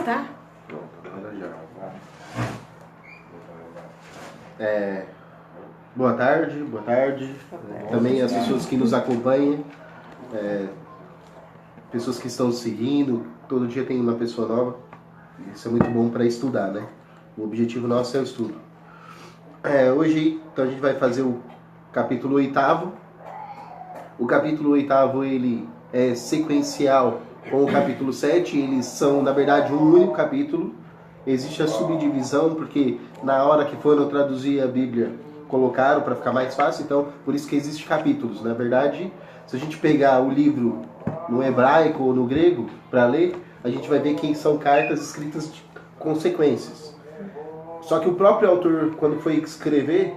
tá? Boa tarde. Também as pessoas que nos acompanham, pessoas que estão seguindo, todo dia tem uma pessoa nova. Isso é muito bom para estudar, né? O objetivo nosso é o estudo. Hoje, então, a gente vai fazer o capítulo 8º. O capítulo 8º, ele é sequencial com o capítulo 7. Eles são, na verdade, um único capítulo. Existe a subdivisão, porque na hora que foram traduzir a Bíblia, colocaram para ficar mais fácil. Então, por isso que existem capítulos. Na verdade, se a gente pegar o livro no hebraico ou no grego para ler, a gente vai ver que são cartas escritas com sequências. Só que o próprio autor, quando foi escrever,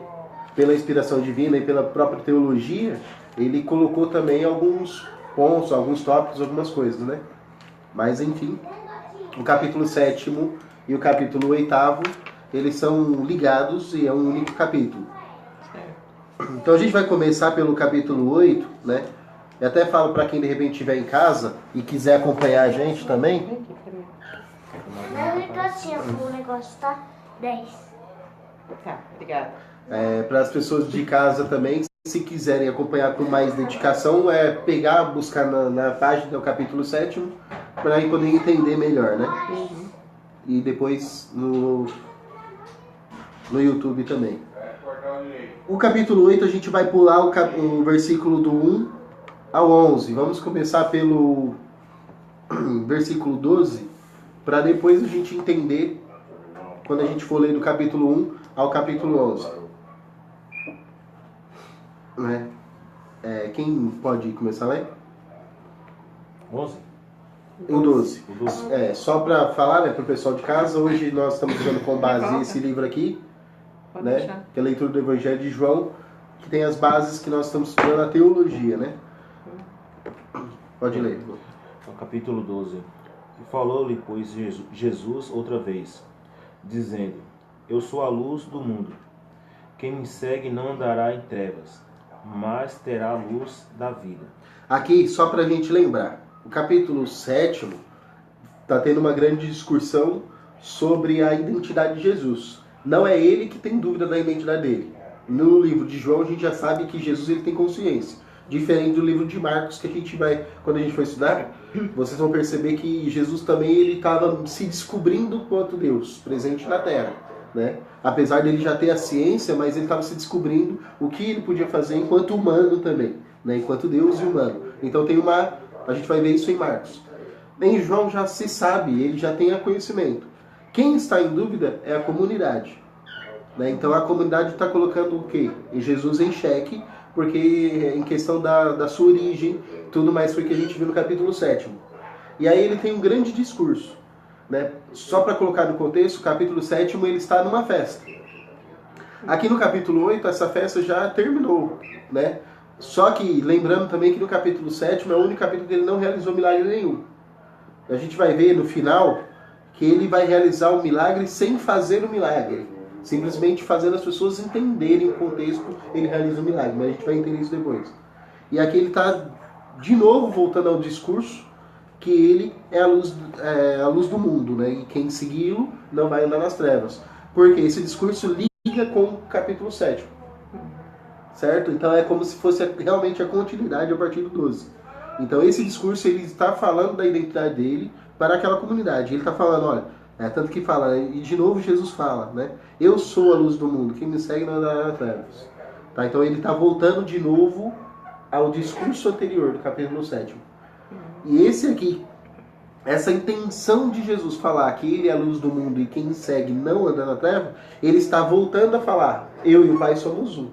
pela inspiração divina e pela própria teologia, ele colocou também alguns pontos, alguns tópicos, algumas coisas, né? Mas, enfim, o capítulo 7º e o capítulo 8º, eles são ligados e é um único capítulo. Então a gente vai começar pelo capítulo 8, né? Eu até falo para quem de repente estiver em casa e quiser acompanhar a gente também. O negócio tá 10. Tá, obrigada. Para as pessoas de casa também, se quiserem acompanhar com mais dedicação, pegar, buscar na página do capítulo 7º, para aí poder entender melhor, né? E depois no YouTube também. O capítulo 8 a gente vai pular o versículo do 1 ao 11. Vamos começar pelo versículo 12, para depois a gente entender quando a gente for ler do capítulo 1 ao capítulo 11. Né? Quem pode começar a ler? 11? O 12. O 12. Só para falar, né, para o pessoal de casa, hoje nós estamos usando como base esse livro aqui, Pode né, deixar. que é a leitura do Evangelho de João, que tem as bases que nós estamos estudando a teologia, né? Pode ler. O capítulo 12. E falou-lhe, pois, Jesus outra vez, dizendo: Eu sou a luz do mundo. Quem me segue não andará em trevas, mas terá a luz da vida. Aqui, só para a gente lembrar, o capítulo 7º está tendo uma grande discussão sobre a identidade de Jesus. Não é ele que tem dúvida da identidade dele. No livro de João a gente já sabe que Jesus ele tem consciência. Diferente do livro de Marcos, que a gente vai, quando a gente for estudar, vocês vão perceber que Jesus também ele estava se descobrindo quanto Deus, presente na Terra, né? Apesar dele já ter a ciência, mas ele estava se descobrindo o que ele podia fazer enquanto humano também, né? Enquanto Deus e humano. Então a gente vai ver isso em Marcos. Em João já se sabe, ele já tem conhecimento. Quem está em dúvida é a comunidade, né? Então a comunidade está colocando o quê? Jesus em xeque, porque em questão da sua origem, tudo mais foi que a gente viu no capítulo 7º. E aí ele tem um grande discurso, né? Só para colocar no contexto, o capítulo 7º ele está numa festa. Aqui no capítulo 8 essa festa já terminou, né? Só que lembrando também que no capítulo 7º é o único capítulo que ele não realizou milagre nenhum. A gente vai ver no final que ele vai realizar o milagre sem fazer o milagre. Simplesmente fazendo as pessoas entenderem o contexto, ele realiza o milagre. Mas a gente vai entender isso depois. E aqui ele está de novo voltando ao discurso que ele é a luz do mundo, né? E quem segui-lo não vai andar nas trevas. Porque esse discurso liga com o capítulo 7º. Certo? Então é como se fosse realmente a continuidade a partir do 12. Então esse discurso ele está falando da identidade dele para aquela comunidade. Ele está falando, olha, tanto que fala, e de novo Jesus fala, né? Eu sou a luz do mundo, quem me segue não andará nas trevas. Tá? Então ele está voltando de novo ao discurso anterior do capítulo 7º. E esse aqui, essa intenção de Jesus falar que ele é a luz do mundo e quem me segue não anda na treva, ele está voltando a falar, eu e o Pai somos um.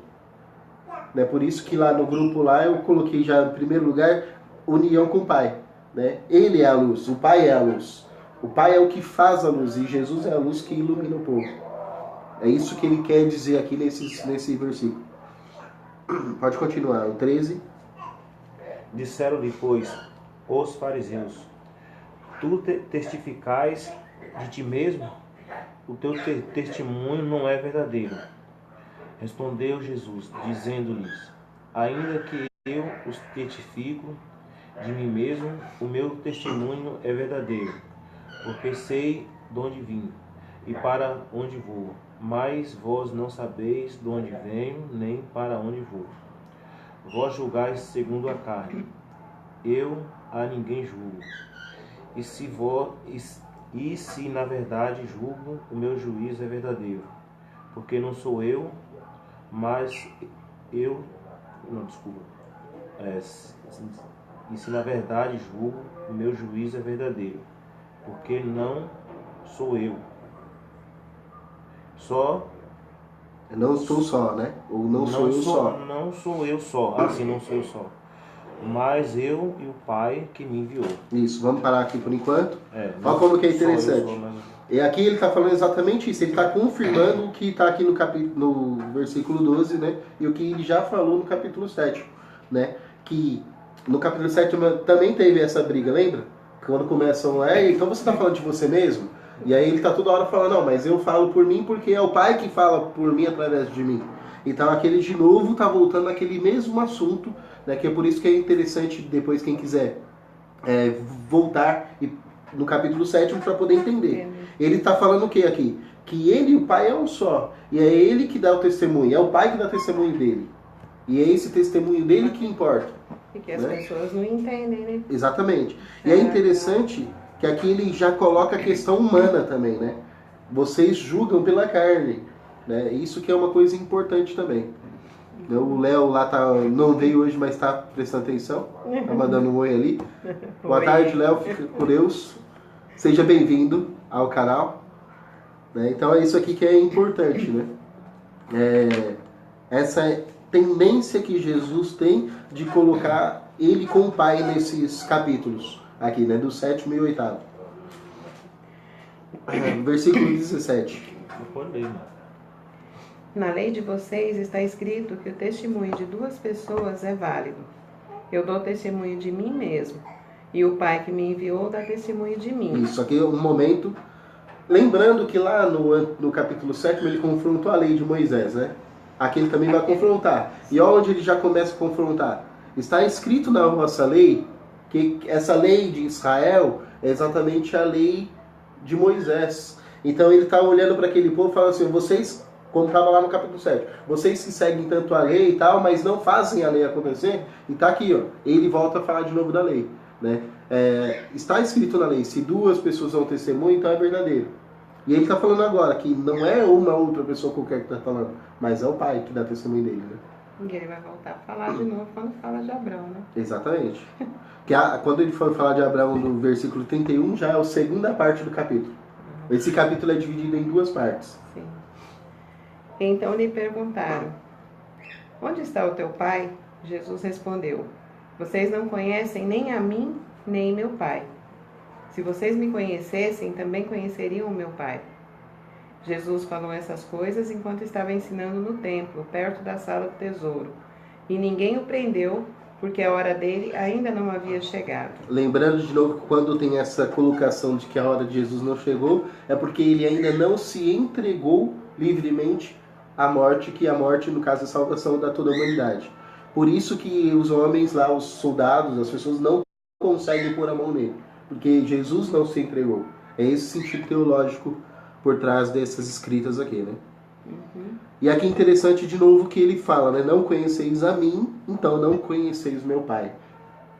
Né? Por isso que lá no grupo lá eu coloquei já em primeiro lugar união com o Pai. Né? Ele é a luz, o Pai é a luz. O Pai é o que faz a luz e Jesus é a luz que ilumina o povo. É isso que ele quer dizer aqui nesse versículo. Pode continuar, o 13. Disseram-lhe, pois, os fariseus: Tu testificais de ti mesmo? O teu testemunho não é verdadeiro. Respondeu Jesus, dizendo-lhes: Ainda que eu os testifico de mim mesmo, o meu testemunho é verdadeiro, porque sei de onde vim e para onde vou. Mas vós não sabeis de onde venho, nem para onde vou. Vós julgais segundo a carne, eu a ninguém julgo. E se na verdade julgo, o meu juízo é verdadeiro, porque não sou eu, mas eu... Não, desculpa. E se na verdade julgo, o meu juízo é verdadeiro, porque não sou eu. Só... Não sou só, né? Ou não sou eu só. Não sou eu só. Assim, não sou eu só. Mas eu e o Pai que me enviou. Isso, vamos parar aqui por enquanto. Não olha como que é só eu interessante. sou, mas... E aqui ele está falando exatamente isso. Ele está confirmando o que está aqui no versículo 12, né? E o que ele já falou no capítulo 7, né? Que no capítulo 7 também teve essa briga, lembra? Quando começam, então você está falando de você mesmo? E aí ele está toda hora falando, não, mas eu falo por mim porque é o Pai que fala por mim através de mim. Então aquele de novo está voltando naquele mesmo assunto, né? Que é por isso que é interessante depois quem quiser voltar no capítulo 7 para poder entender. Ele está falando o que aqui? Que ele e o Pai é um só. E é ele que dá o testemunho, é o Pai que dá o testemunho dele. E é esse testemunho dele que importa. E que as pessoas não entendem, né? Exatamente. E é interessante que aqui ele já coloca a questão humana também, né? Vocês julgam pela carne, né? Isso que é uma coisa importante também. O Léo lá não veio hoje, mas está prestando atenção. Está mandando um oi ali. Boa tarde, Léo. Fica com Deus. Seja bem-vindo ao canal. Então é isso aqui que é importante, né? Essa tendência que Jesus tem de colocar ele com o Pai nesses capítulos aqui, né? Do 7º e 8º. Versículo 17. Na lei de vocês está escrito que o testemunho de duas pessoas é válido. Eu dou testemunho de mim mesmo, e o Pai que me enviou dá testemunho de mim. Isso aqui é um momento... Lembrando que lá no capítulo 7 ele confrontou a lei de Moisés, né? Aqui ele também vai confrontar. E onde ele já começa a confrontar? Está escrito na vossa lei que essa lei de Israel é exatamente a lei de Moisés. Então ele está olhando para aquele povo e fala assim, vocês, como estava lá no capítulo 7, vocês que seguem tanto a lei e tal, mas não fazem a lei acontecer. E está aqui, ó, ele volta a falar de novo da lei, né? Está escrito na lei, se duas pessoas dão testemunho, então é verdadeiro. E ele está falando agora que não é uma outra pessoa qualquer que está falando, mas é o Pai que dá testemunho dele, né? E ele vai voltar a falar de novo quando fala de Abraão, né? Exatamente. Quando ele for falar de Abraão no versículo 31, já é a segunda parte do capítulo. Esse capítulo é dividido em duas partes. Sim. Então lhe perguntaram, onde está o teu pai? Jesus respondeu, vocês não conhecem nem a mim, nem meu pai. Se vocês me conhecessem, também conheceriam o meu pai. Jesus falou essas coisas enquanto estava ensinando no templo, perto da sala do tesouro. E ninguém o prendeu, porque a hora dele ainda não havia chegado. Lembrando de novo que quando tem essa colocação de que a hora de Jesus não chegou, é porque ele ainda não se entregou livremente à morte, que a morte, no caso, é a salvação da toda a humanidade. Por isso que os homens lá, os soldados, as pessoas não conseguem pôr a mão nele, porque Jesus não se entregou. É esse sentido teológico por trás dessas escritas aqui, né? E aqui é interessante de novo que ele fala, né? Não conheceis a mim, então não conheceis meu Pai.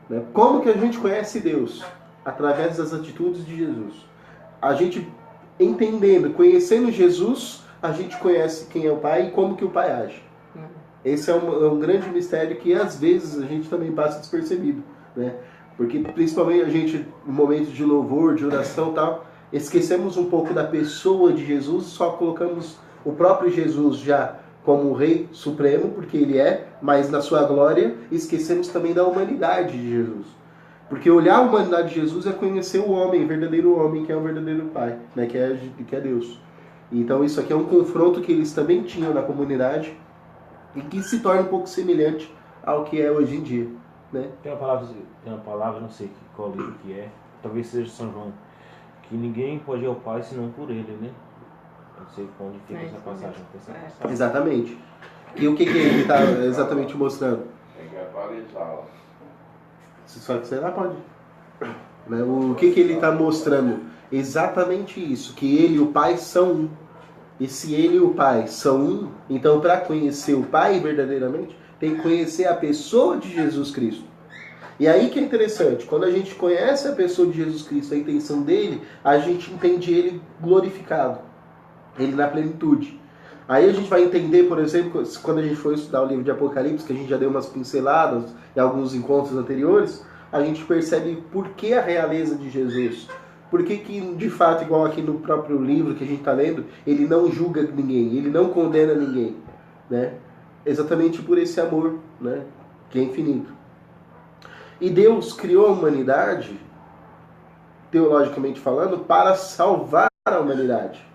Né? Como que a gente conhece Deus? Através das atitudes de Jesus. A gente entendendo, conhecendo Jesus, a gente conhece quem é o Pai e como que o Pai age. Esse é um grande mistério que às vezes a gente também passa despercebido, né? Porque principalmente a gente, em momentos de louvor, de oração e tal, esquecemos um pouco da pessoa de Jesus, só colocamos o próprio Jesus já como o Rei Supremo, porque ele é, mas na sua glória, esquecemos também da humanidade de Jesus. Porque olhar a humanidade de Jesus é conhecer o homem, o verdadeiro homem, que é o verdadeiro Pai, né? que é Deus. Então isso aqui é um confronto que eles também tinham na comunidade e que se torna um pouco semelhante ao que é hoje em dia. Né? Tem uma palavra, não sei qual livro que é, talvez seja São João, que ninguém pode ir ao Pai senão por ele, né? Não sei onde fica essa passagem. Exatamente. E o que ele está exatamente mostrando? Se só que você lá pode. Né? O que ele está mostrando? Exatamente isso, que ele e o Pai são um. E se ele e o Pai são um, então para conhecer o Pai verdadeiramente, tem que conhecer a pessoa de Jesus Cristo. E aí que é interessante, quando a gente conhece a pessoa de Jesus Cristo, a intenção dele, a gente entende ele glorificado, ele na plenitude. Aí a gente vai entender, por exemplo, quando a gente for estudar o livro de Apocalipse, que a gente já deu umas pinceladas em alguns encontros anteriores, a gente percebe por que a realeza de Jesus. Por que, de fato, igual aqui no próprio livro que a gente está lendo, ele não julga ninguém, ele não condena ninguém, né? Exatamente por esse amor, né? Que é infinito. E Deus criou a humanidade, teologicamente falando, para salvar a humanidade.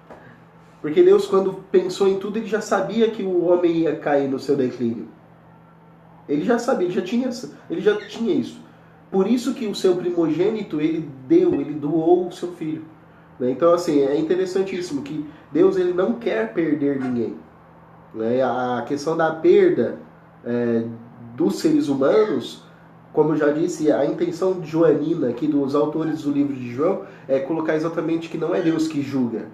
Porque Deus, quando pensou em tudo, ele já sabia que o homem ia cair no seu declínio. Ele já sabia, ele já tinha isso. Por isso que o seu primogênito, ele doou o seu filho. Então, assim, é interessantíssimo que Deus ele não quer perder ninguém. A questão da perda dos seres humanos, como eu já disse, a intenção joanina aqui dos autores do livro de João é colocar exatamente que não é Deus que julga.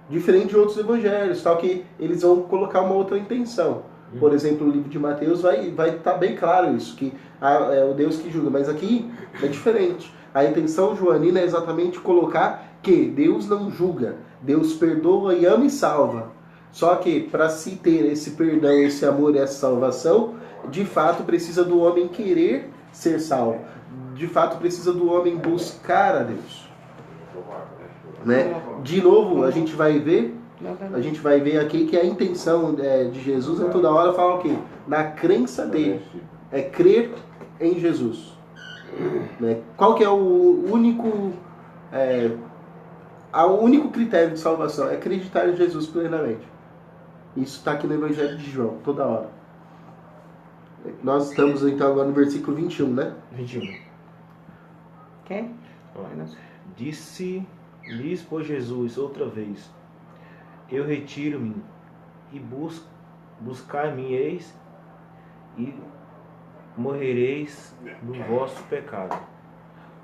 Diferente de outros evangelhos, tal, que eles vão colocar uma outra intenção. Por exemplo, o livro de Mateus vai estar bem claro isso, que é o Deus que julga, mas aqui é diferente. A intenção joanina é exatamente colocar que Deus não julga, Deus perdoa e ama e salva. Só que para se ter esse perdão, esse amor e essa salvação, de fato precisa do homem querer ser salvo. De fato precisa do homem buscar a Deus. Né? De novo, a gente vai ver aqui que a intenção de Jesus é toda hora falar o quê? Na crença dele. É crer em Jesus. Né? Qual que é o único critério de salvação? É acreditar em Jesus plenamente. Isso está aqui no Evangelho de João, toda hora. Nós estamos então agora no versículo 21, né? 21. Quer? Disse-lhes, pois, Jesus outra vez: Eu retiro-me e buscar-me-eis e morrereis no vosso pecado.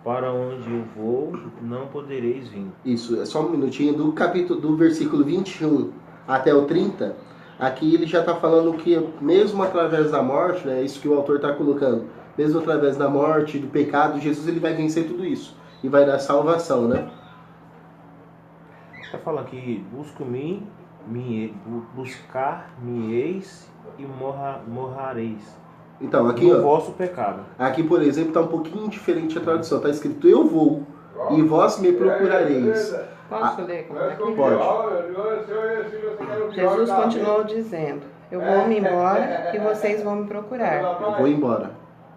Para onde eu vou, não podereis vir. Isso, é só um minutinho. Do versículo 21 até o 30, aqui ele já está falando que mesmo através da morte, né, isso que o autor está colocando, mesmo através da morte, do pecado, Jesus ele vai vencer tudo isso e vai dar salvação, né? Está falando aqui, buscar-me-eis e morrareis. Então, aqui, no vosso pecado. Aqui, por exemplo, está um pouquinho diferente a tradução. Está escrito: eu vou e vós me procurareis. Posso ler? Pode. Jesus continuou dizendo: Eu vou-me embora e vocês vão me procurar. Eu vou embora.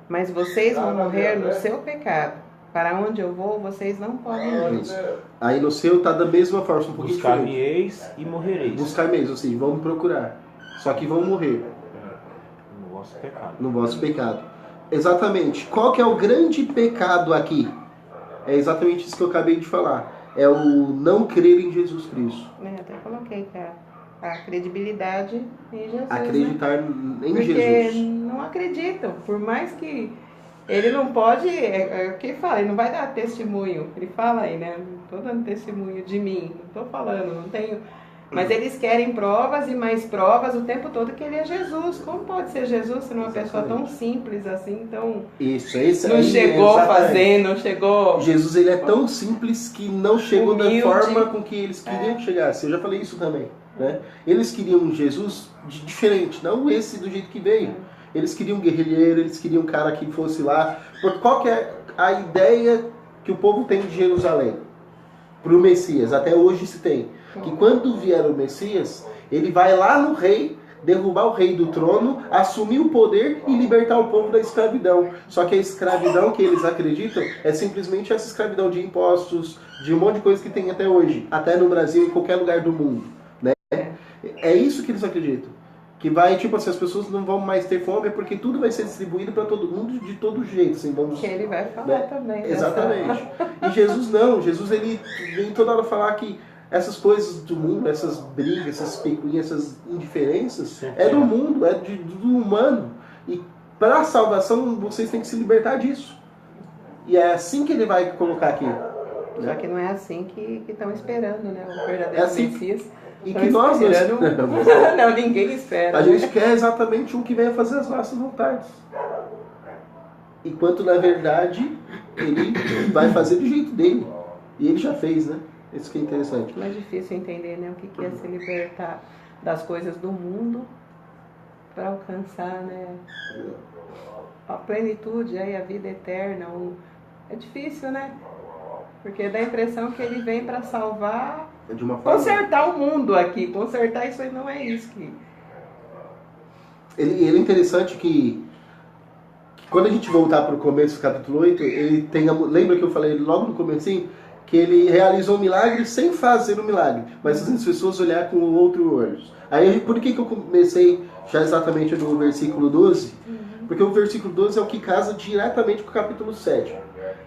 Mas vocês vão morrer no seu pecado. Para onde eu vou, vocês não podem ir. Isso. Aí no seu está da mesma forma, um pouquinho diferente. Buscar-me-eis e morrereis. Buscar-me-eis, ou seja, vão me procurar. Só que vão morrer. No vosso pecado. No vosso pecado. Exatamente. Qual que é o grande pecado aqui? É exatamente isso que eu acabei de falar. É o não crer em Jesus Cristo. Até coloquei, cara. A credibilidade em Jesus. Acreditar em Porque Jesus. não acreditam. Por mais que ele não pode... É o que ele fala, ele não vai dar testemunho. Ele fala aí, né? Não estou dando testemunho de mim. Não estou falando, não tenho... Mas eles querem provas e mais provas o tempo todo que ele é Jesus. Como pode ser Jesus sendo uma pessoa tão simples assim, tão... Isso, esse não aí, chegou exatamente. fazendo, não chegou... Jesus ele é tão simples que não chegou humilde. da forma com que eles queriam que chegasse. Eu já falei isso também. Né? Eles queriam um Jesus diferente, não esse do jeito que veio. Eles queriam um guerrilheiro, eles queriam um cara que fosse lá. Porque qual que é a ideia que o povo tem de Jerusalém? Para o Messias, até hoje se tem. Que quando vier o Messias, ele vai lá no rei, derrubar o rei do trono, assumir o poder e libertar o povo da escravidão. Só que a escravidão que eles acreditam é simplesmente essa escravidão de impostos, de um monte de coisa que tem até hoje, até no Brasil e em qualquer lugar do mundo. Né? É isso que eles acreditam. Que vai, tipo assim, as pessoas não vão mais ter fome porque tudo vai ser distribuído para todo mundo de todo jeito. Assim, vamos, que ele vai falar, né? Também. Exatamente. E Jesus não. Jesus ele vem toda hora falar que essas coisas do mundo, essas brigas, essas pecuinhas, essas indiferenças, é do mundo, é do humano. E para a salvação, vocês têm que se libertar disso. E é assim que ele vai colocar aqui. Só que não é assim que estão esperando, né? O verdadeiro É assim Messias. E Estão que nós não esperando... esperamos. Não, ninguém espera. A né? gente quer exatamente um que venha fazer as nossas vontades. Enquanto, na verdade, ele vai fazer do jeito dele. E ele já fez, né? Isso que é interessante. Mas é difícil entender, né? O que é se libertar das coisas do mundo para alcançar, né? A plenitude, aí, a vida eterna. É difícil, né? Porque dá a impressão que ele vem para salvar, De uma forma... consertar o mundo aqui. Consertar isso aí não é isso que... Ele é interessante que quando a gente voltar para o começo do capítulo 8, ele tem lembra que eu falei logo no comecinho que ele realizou um milagre sem fazer o milagre, mas as pessoas olhar com outro olho. Aí por que eu comecei já exatamente no versículo 12? Porque o versículo 12 é o que casa diretamente com o capítulo 7.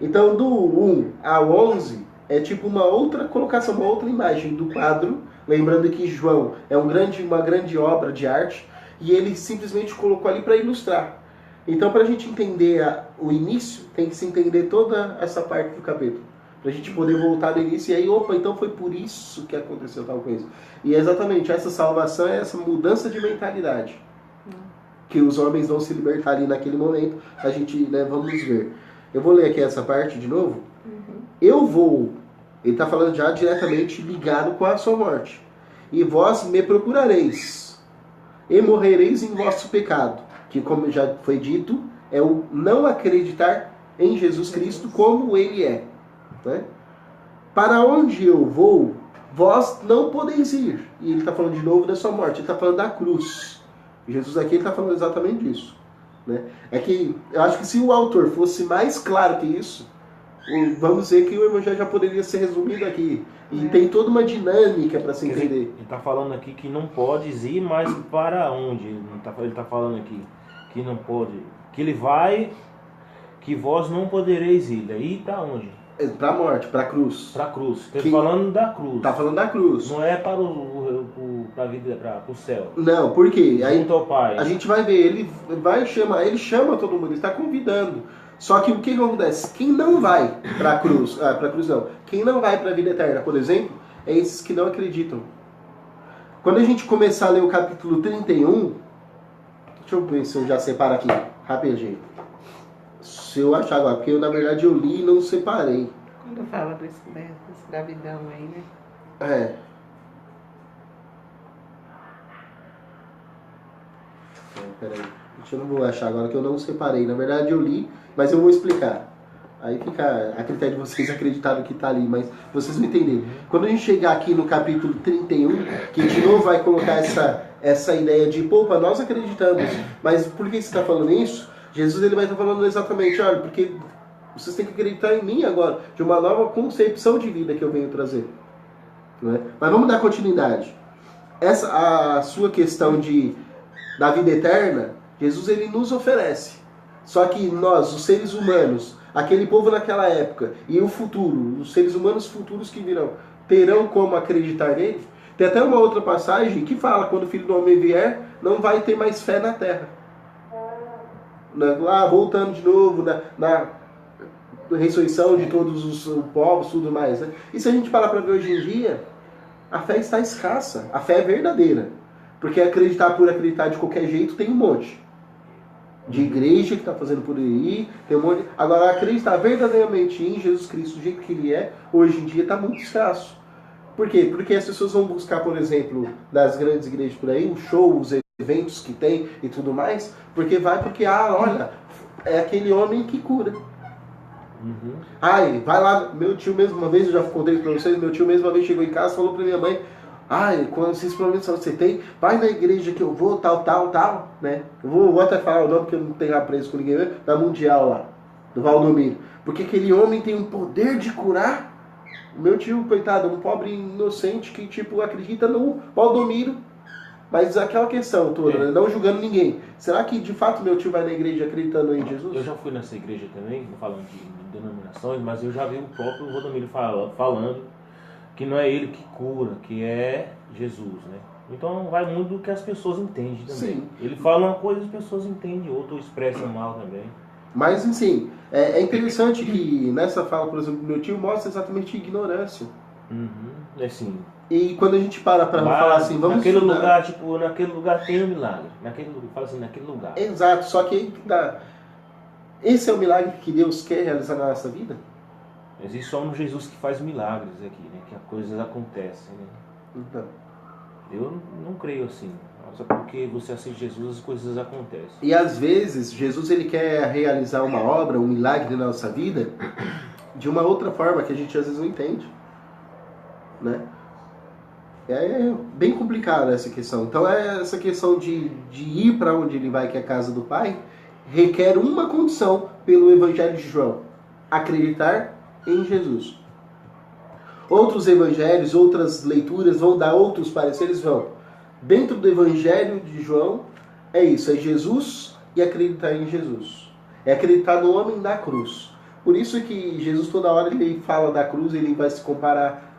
Então do 1 ao 11 é tipo uma outra colocação, uma outra imagem do quadro, lembrando que João é uma grande obra de arte e ele simplesmente colocou ali para ilustrar. Então, para a gente entender o início, tem que se entender toda essa parte do capítulo. Para a gente poder voltar no início e aí, opa, então foi por isso que aconteceu tal coisa. E é exatamente essa salvação, é essa mudança de mentalidade. Que os homens vão se libertar ali naquele momento. A gente, né, vamos ver. Eu vou ler aqui essa parte de novo. Eu vou. Ele está falando já diretamente ligado com a sua morte. E vós me procurareis. E morrereis em vosso pecado. Que, como já foi dito, é o não acreditar em Jesus Cristo como Ele é. Né? Para onde eu vou, vós não podeis ir. E ele está falando de novo da sua morte. Ele está falando da cruz. Jesus aqui está falando exatamente disso. Né? É que eu acho que se o autor fosse mais claro que isso, vamos dizer que o evangelho já poderia ser resumido aqui. E tem toda uma dinâmica para se entender. Ele está falando aqui que não pode ir, mas para onde? Ele está falando aqui que não pode, que ele vai, que vós não podereis ir. Daí para onde? Para a morte, para a cruz. Para a cruz. Está falando da cruz. Está falando da cruz. Não é para a vida, para o céu. Não, por quê? Aí junto ao Pai. A gente vai ver, ele chama todo mundo, ele está convidando. Só que o que acontece? Quem não vai para a cruz não, quem não vai para a vida eterna, por exemplo, é esses que não acreditam. Quando a gente começar a ler o capítulo 31, deixa eu ver se eu já separo aqui, rapidinho. Se eu achar agora, porque na verdade eu li e não separei. Quando fala da escravidão aí, né? É. Peraí. Eu não vou achar agora que eu não separei. Na verdade eu li, mas eu vou explicar. Aí fica a critério de vocês acreditarem que está ali, mas vocês vão entender. Quando a gente chegar aqui no capítulo 31, que de novo vai colocar essa ideia de, poupa, nós acreditamos, mas por que você está falando isso? Jesus ele vai estar falando exatamente, olha, porque vocês têm que acreditar em mim agora, de uma nova concepção de vida que eu venho trazer. Não é? Mas vamos dar continuidade. A sua questão da vida eterna, Jesus ele nos oferece. Só que nós, os seres humanos, aquele povo naquela época e o futuro, os seres humanos futuros que virão, terão como acreditar nele? Tem até uma outra passagem que fala, quando o Filho do Homem vier, não vai ter mais fé na terra. Lá, voltando de novo, na ressurreição de todos os povos, tudo mais. Né? E se a gente parar para ver hoje em dia, a fé está escassa. A fé é verdadeira. Porque acreditar por acreditar de qualquer jeito tem um monte. De igreja que está fazendo por aí, tem um monte. Agora, acreditar verdadeiramente em Jesus Cristo do jeito que Ele é, hoje em dia está muito escasso. Por quê? Porque as pessoas vão buscar, por exemplo, nas grandes igrejas por aí, os shows, os eventos que tem e tudo mais, porque olha, é aquele homem que cura. Ai, vai lá, meu tio mesmo uma vez, eu já contei isso pra vocês, meu tio mesmo uma vez chegou em casa e falou pra minha mãe, ai, quando esses problemas que você tem, vai na igreja que eu vou, tal, né? Eu vou até falar o nome porque eu não tenho apreço com ninguém, da Mundial lá, do Valdomiro. Porque aquele homem tem um poder de curar. O meu tio, coitado, um pobre inocente que, tipo, acredita no Valdomiro. Mas aquela questão toda, né? Não julgando ninguém. Será que, de fato, meu tio vai na igreja acreditando em Jesus? Eu já fui nessa igreja também, não falando de denominações, mas eu já vi o próprio Valdomiro falando que não é ele que cura, que é Jesus, né? Então vai muito do que as pessoas entendem também. Sim. Ele fala uma coisa e as pessoas entendem, outra expressam mal também. Mas, assim, é interessante que nessa fala, por exemplo, do meu tio, mostra exatamente a ignorância. Assim, E quando a gente para pra lá, falar assim, vamos naquele estudar... lugar, tipo, naquele lugar tem um milagre. Naquele lugar, fala assim, naquele lugar. Exato, só que aí que dá. Esse é o milagre que Deus quer realizar na nossa vida? Existe só um Jesus que faz milagres aqui, né? Que as coisas acontecem, né? Então. Eu não creio assim. Só porque você aceita Jesus, as coisas acontecem. E às vezes, Jesus ele quer realizar uma obra, um milagre na nossa vida de uma outra forma que a gente às vezes não entende. Né? É bem complicada essa questão. Então, essa questão de ir para onde ele vai, que é a casa do Pai, requer uma condição pelo Evangelho de João: acreditar em Jesus. Outros evangelhos, outras leituras vão dar outros pareceres, vão. Dentro do Evangelho de João, é isso, é Jesus e acreditar em Jesus. É acreditar no homem da cruz. Por isso que Jesus toda hora ele fala da cruz, ele vai se comparar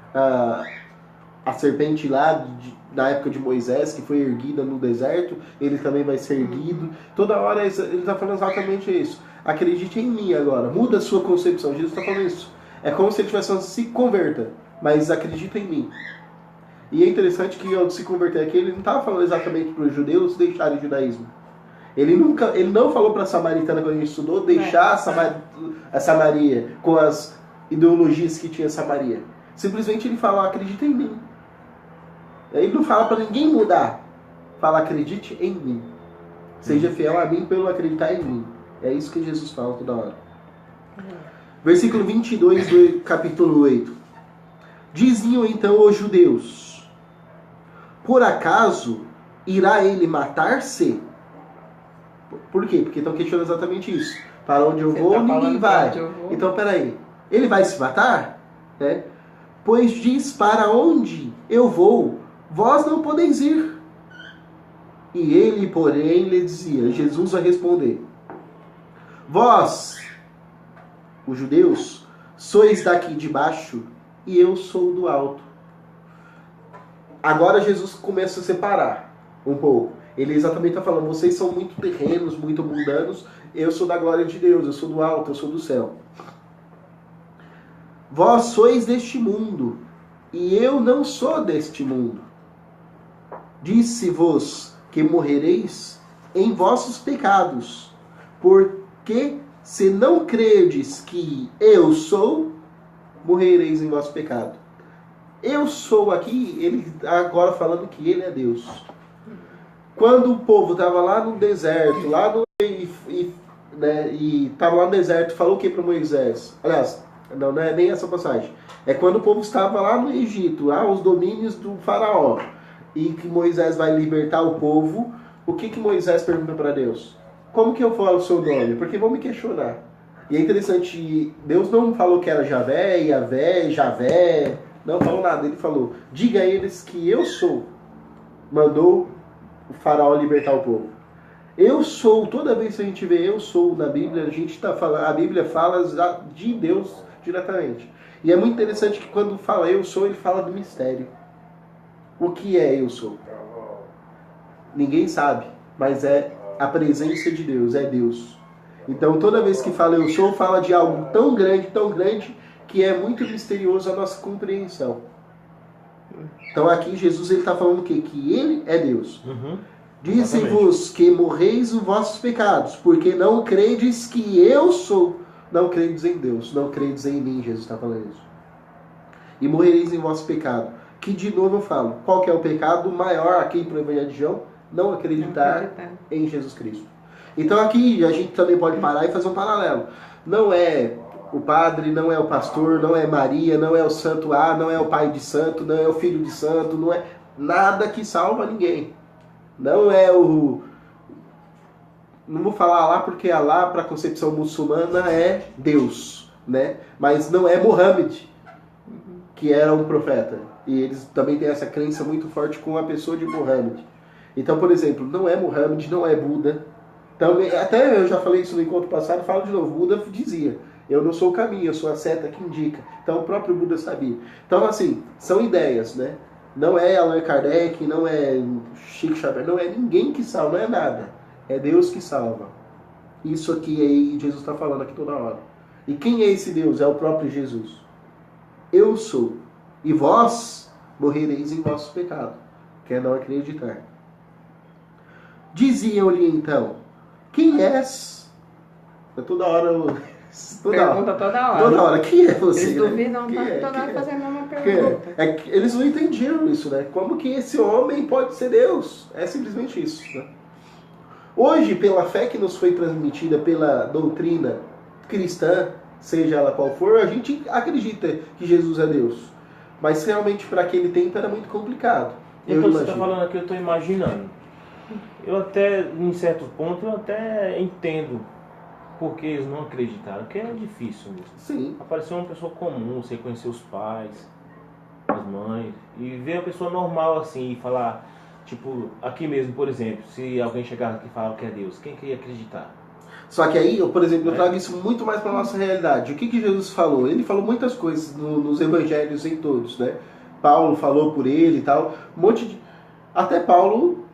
a serpente lá na época de Moisés, que foi erguida no deserto, ele também vai ser erguido. Toda hora ele está falando exatamente isso. Acredite em mim agora, muda a sua concepção. Jesus está falando isso. É como se ele estivesse falando, se converta, mas acredita em mim. E é interessante que ao se converter aqui, ele não estava falando exatamente para os judeus deixarem o judaísmo. Ele não falou para a samaritana, quando a gente estudou, deixar a Samaria com as ideologias que tinha Samaria. Simplesmente ele fala, acredita em mim. Ele não fala para ninguém mudar. Fala, acredite em mim. Seja fiel a mim pelo acreditar em mim. É isso que Jesus fala toda hora. Versículo 22 do capítulo 8. Diziam então os judeus: por acaso irá ele matar-se? Por quê? Porque estão questionando exatamente isso. Para onde eu vou, ninguém vai. Então, peraí. Ele vai se matar? É. Pois diz, para onde eu vou, vós não podeis ir. E ele, porém, lhe dizia, Jesus vai responder: vós, os judeus, sois daqui de baixo, e eu sou do alto. Agora Jesus começa a separar um pouco. Ele exatamente está falando, vocês são muito terrenos, muito mundanos, eu sou da glória de Deus, eu sou do alto, eu sou do céu. Vós sois deste mundo, e eu não sou deste mundo. Disse-vos que morrereis em vossos pecados, porque se não credes que eu sou, morrereis em vosso pecado. Eu sou aqui, ele agora falando que ele é Deus. Quando o povo estava lá no deserto, e estava lá no deserto, falou o que para Moisés? Aliás, não é nem essa passagem. É quando o povo estava lá no Egito, os domínios do faraó, e que Moisés vai libertar o povo. O que Moisés pergunta para Deus? Como que eu falo o seu nome? Porque vão me questionar. E é interessante, Deus não falou que era Javé, Iavé, Javé, não falou nada. Ele falou, diga a eles que eu sou. Mandou o faraó libertar o povo. Eu sou, toda vez que a gente vê eu sou na Bíblia, a Bíblia fala de Deus diretamente. E é muito interessante que quando fala eu sou, ele fala do mistério. O que é eu sou? Ninguém sabe, mas é a presença de Deus, é Deus. Então toda vez que fala eu sou, fala de algo tão grande, que é muito misterioso a nossa compreensão. Então aqui Jesus está falando o quê? Que ele é Deus. Disse-vos que morreis os vossos pecados, porque não credes que eu sou. Não credes em Deus, não credes em mim, Jesus está falando isso. E morrereis em vosso pecado. Que de novo eu falo, qual que é o pecado maior aqui para o Evangelho de João? Não acreditar em Jesus Cristo. Então aqui a gente também pode parar e fazer um paralelo. Não é o padre, não é o pastor, não é Maria, não é o santo A, não é o pai de santo, não é o filho de santo, não é nada que salva ninguém. Não é o... Não vou falar Alá porque Alá para a concepção muçulmana é Deus, né? Mas não é Mohammed, que era um profeta. E eles também têm essa crença muito forte com a pessoa de Mohammed. Então, por exemplo, não é Mohammed, não é Buda. Também, até eu já falei isso no encontro passado, falo de novo. Buda dizia, eu não sou o caminho, eu sou a seta que indica. Então o próprio Buda sabia. Então, assim, são ideias, né? Não é Allan Kardec, não é Chico Xavier, não é ninguém que salva, não é nada. É Deus que salva. isso aqui aí Jesus está falando aqui toda hora. E quem é esse Deus? É o próprio Jesus. Eu sou, e vós morrereis em vosso pecado, que é não acreditar. Diziam-lhe então, quem és? Toda hora Pergunta toda hora. Toda hora, quem é você? Eles duvidam Quem tanto, toda hora fazer a mesma pergunta. É que eles não entendiam isso, né? Como que esse homem pode ser Deus? É simplesmente isso, né? Hoje, pela fé que nos foi transmitida pela doutrina cristã, seja ela qual for, a gente acredita que Jesus é Deus. Mas realmente para aquele tempo era muito complicado. Então você está falando aqui, eu estou imaginando. Eu até, em certo ponto, eu até entendo porque eles não acreditaram, porque é difícil mesmo. Sim. Apareceu uma pessoa comum, você conhecer os pais, as mães, e ver a pessoa normal assim e falar, tipo, aqui mesmo, por exemplo, se alguém chegar aqui e falar que é Deus, quem que ia acreditar? Só que aí, por exemplo, eu trago isso muito mais para a nossa realidade. O que Jesus falou? Ele falou muitas coisas nos evangelhos, em todos, né? Paulo falou por ele e tal. Um monte de... Até Paulo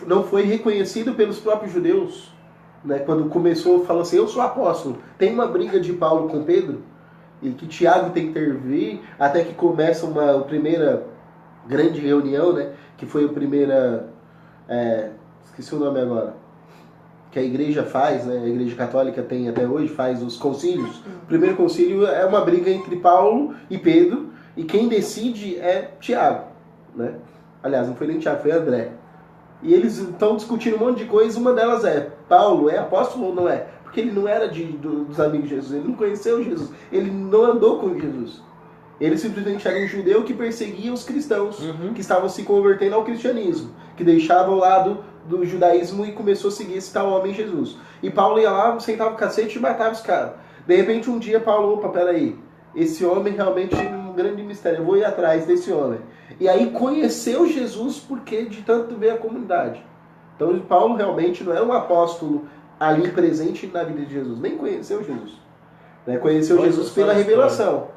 não foi reconhecido pelos próprios judeus. Né? Quando começou, falou assim, eu sou apóstolo. Tem uma briga de Paulo com Pedro, e que Tiago tem que intervir, até que começa uma primeira grande reunião, né? Que foi a primeira... esqueci o nome agora. Que a igreja faz, né? A igreja católica tem até hoje, faz os concílios. O primeiro concílio é uma briga entre Paulo e Pedro, e quem decide é Tiago, né? Aliás, não foi nem Tiago, foi André. E eles estão discutindo um monte de coisa, uma delas é, Paulo é apóstolo ou não é? Porque ele não era dos amigos de Jesus, ele não conheceu Jesus, ele não andou com Jesus. Ele simplesmente era um judeu que perseguia os cristãos, que estavam se convertendo ao cristianismo, que deixava o lado do judaísmo e começou a seguir esse tal homem Jesus. E Paulo ia lá, sentava o cacete e matava os caras. De repente um dia Paulo, opa, peraí, esse homem realmente é um grande mistério, eu vou ir atrás desse homem. E aí conheceu Jesus porque de tanto ver a comunidade. Então Paulo realmente não era um apóstolo ali presente na vida de Jesus, nem conheceu Jesus. Né? Conheceu Jesus pela revelação.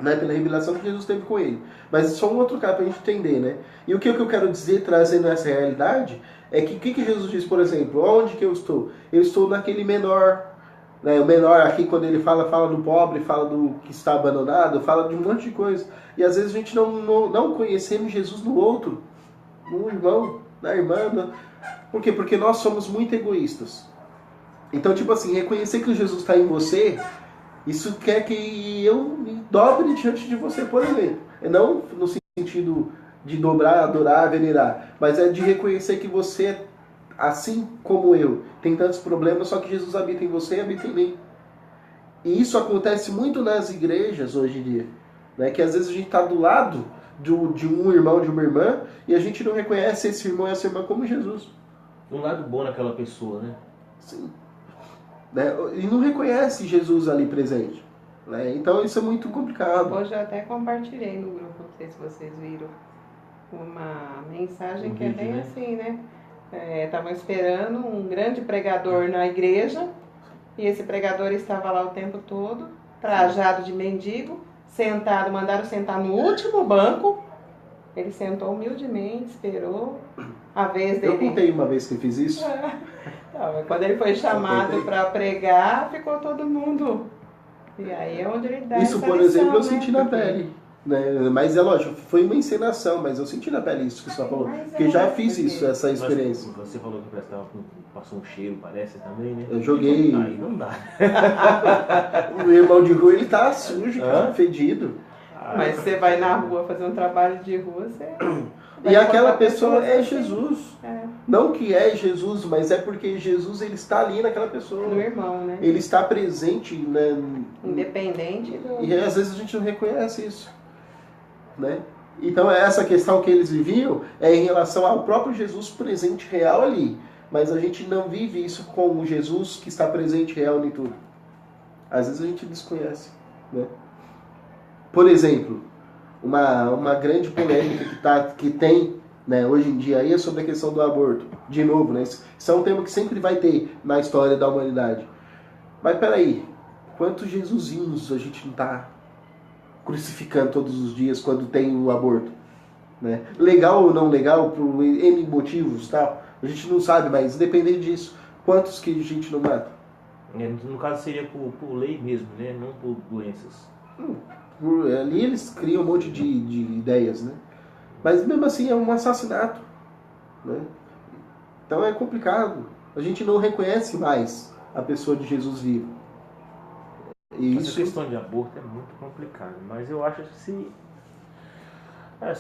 Né? Pela revelação que Jesus teve com ele. Mas só um outro caso para a gente entender, né? E o que eu quero dizer, trazendo essa realidade, é que o que Jesus diz, por exemplo, onde que eu estou? Eu estou naquele menor, né? O menor aqui, quando ele fala do pobre, fala do que está abandonado, fala de um monte de coisa. E às vezes a gente não conhecemos Jesus no outro, no irmão, na irmã. Não. Por quê? Porque nós somos muito egoístas. Então, tipo assim, reconhecer que Jesus está em você, isso quer que eu me dobre diante de você, por exemplo. Não no sentido de dobrar, adorar, venerar, mas é de reconhecer que você, assim como eu, tem tantos problemas, só que Jesus habita em você e habita em mim. E isso acontece muito nas igrejas hoje em dia. Né? Que às vezes a gente está do lado de um irmão, de uma irmã, e a gente não reconhece esse irmão e essa irmã como Jesus. Um lado bom naquela pessoa, né? Sim. Né? E não reconhece Jesus ali presente. Né? Então isso é muito complicado. Hoje eu até compartilhei no grupo, não sei se vocês viram, uma mensagem que é bem assim, né? Estavam esperando um grande pregador na igreja, e esse pregador estava lá o tempo todo, trajado de mendigo, sentado, mandaram sentar no último banco. Ele sentou humildemente, esperou a vez dele. Eu contei uma vez que eu fiz isso. Quando ele foi chamado para pregar, ficou todo mundo. E aí é onde ele dá isso, essa por lição, exemplo, eu né? senti na pele. Né? Mas é lógico, foi uma encenação, mas eu senti na pele isso que você falou. Porque já fiz isso, essa experiência. Mas você falou que passou um cheiro, parece também, né? Eu joguei. Aí não dá. O irmão de rua, ele tá sujo, cara, fedido. Mas você vai na rua fazer um trabalho de rua, você... E aquela pessoa é Jesus. É. Não que é Jesus, mas é porque Jesus, ele está ali naquela pessoa. No irmão, né? Ele está presente, né? Independente do... E às vezes a gente não reconhece isso. Né? Então essa questão que eles viviam é em relação ao próprio Jesus presente real ali. Mas a gente não vive isso com o Jesus que está presente real em tudo. Às vezes a gente desconhece. Né? Por exemplo, uma grande polêmica que tem, né, hoje em dia aí é sobre a questão do aborto. De novo, né? Isso é um tema que sempre vai ter na história da humanidade. Mas peraí, quantos Jesusinhos a gente não está crucificando todos os dias quando tem o aborto? Né? Legal ou não legal, por N motivos, tal, a gente não sabe, mas independente disso, Quantos que a gente não mata? No caso seria por lei mesmo, né? Não por doenças. Ali eles criam um monte de ideias, né? Mas mesmo assim é um assassinato, né? Então é complicado. A gente não reconhece mais a pessoa de Jesus vivo. E Essa isso... questão de aborto é muito complicada, mas eu acho que se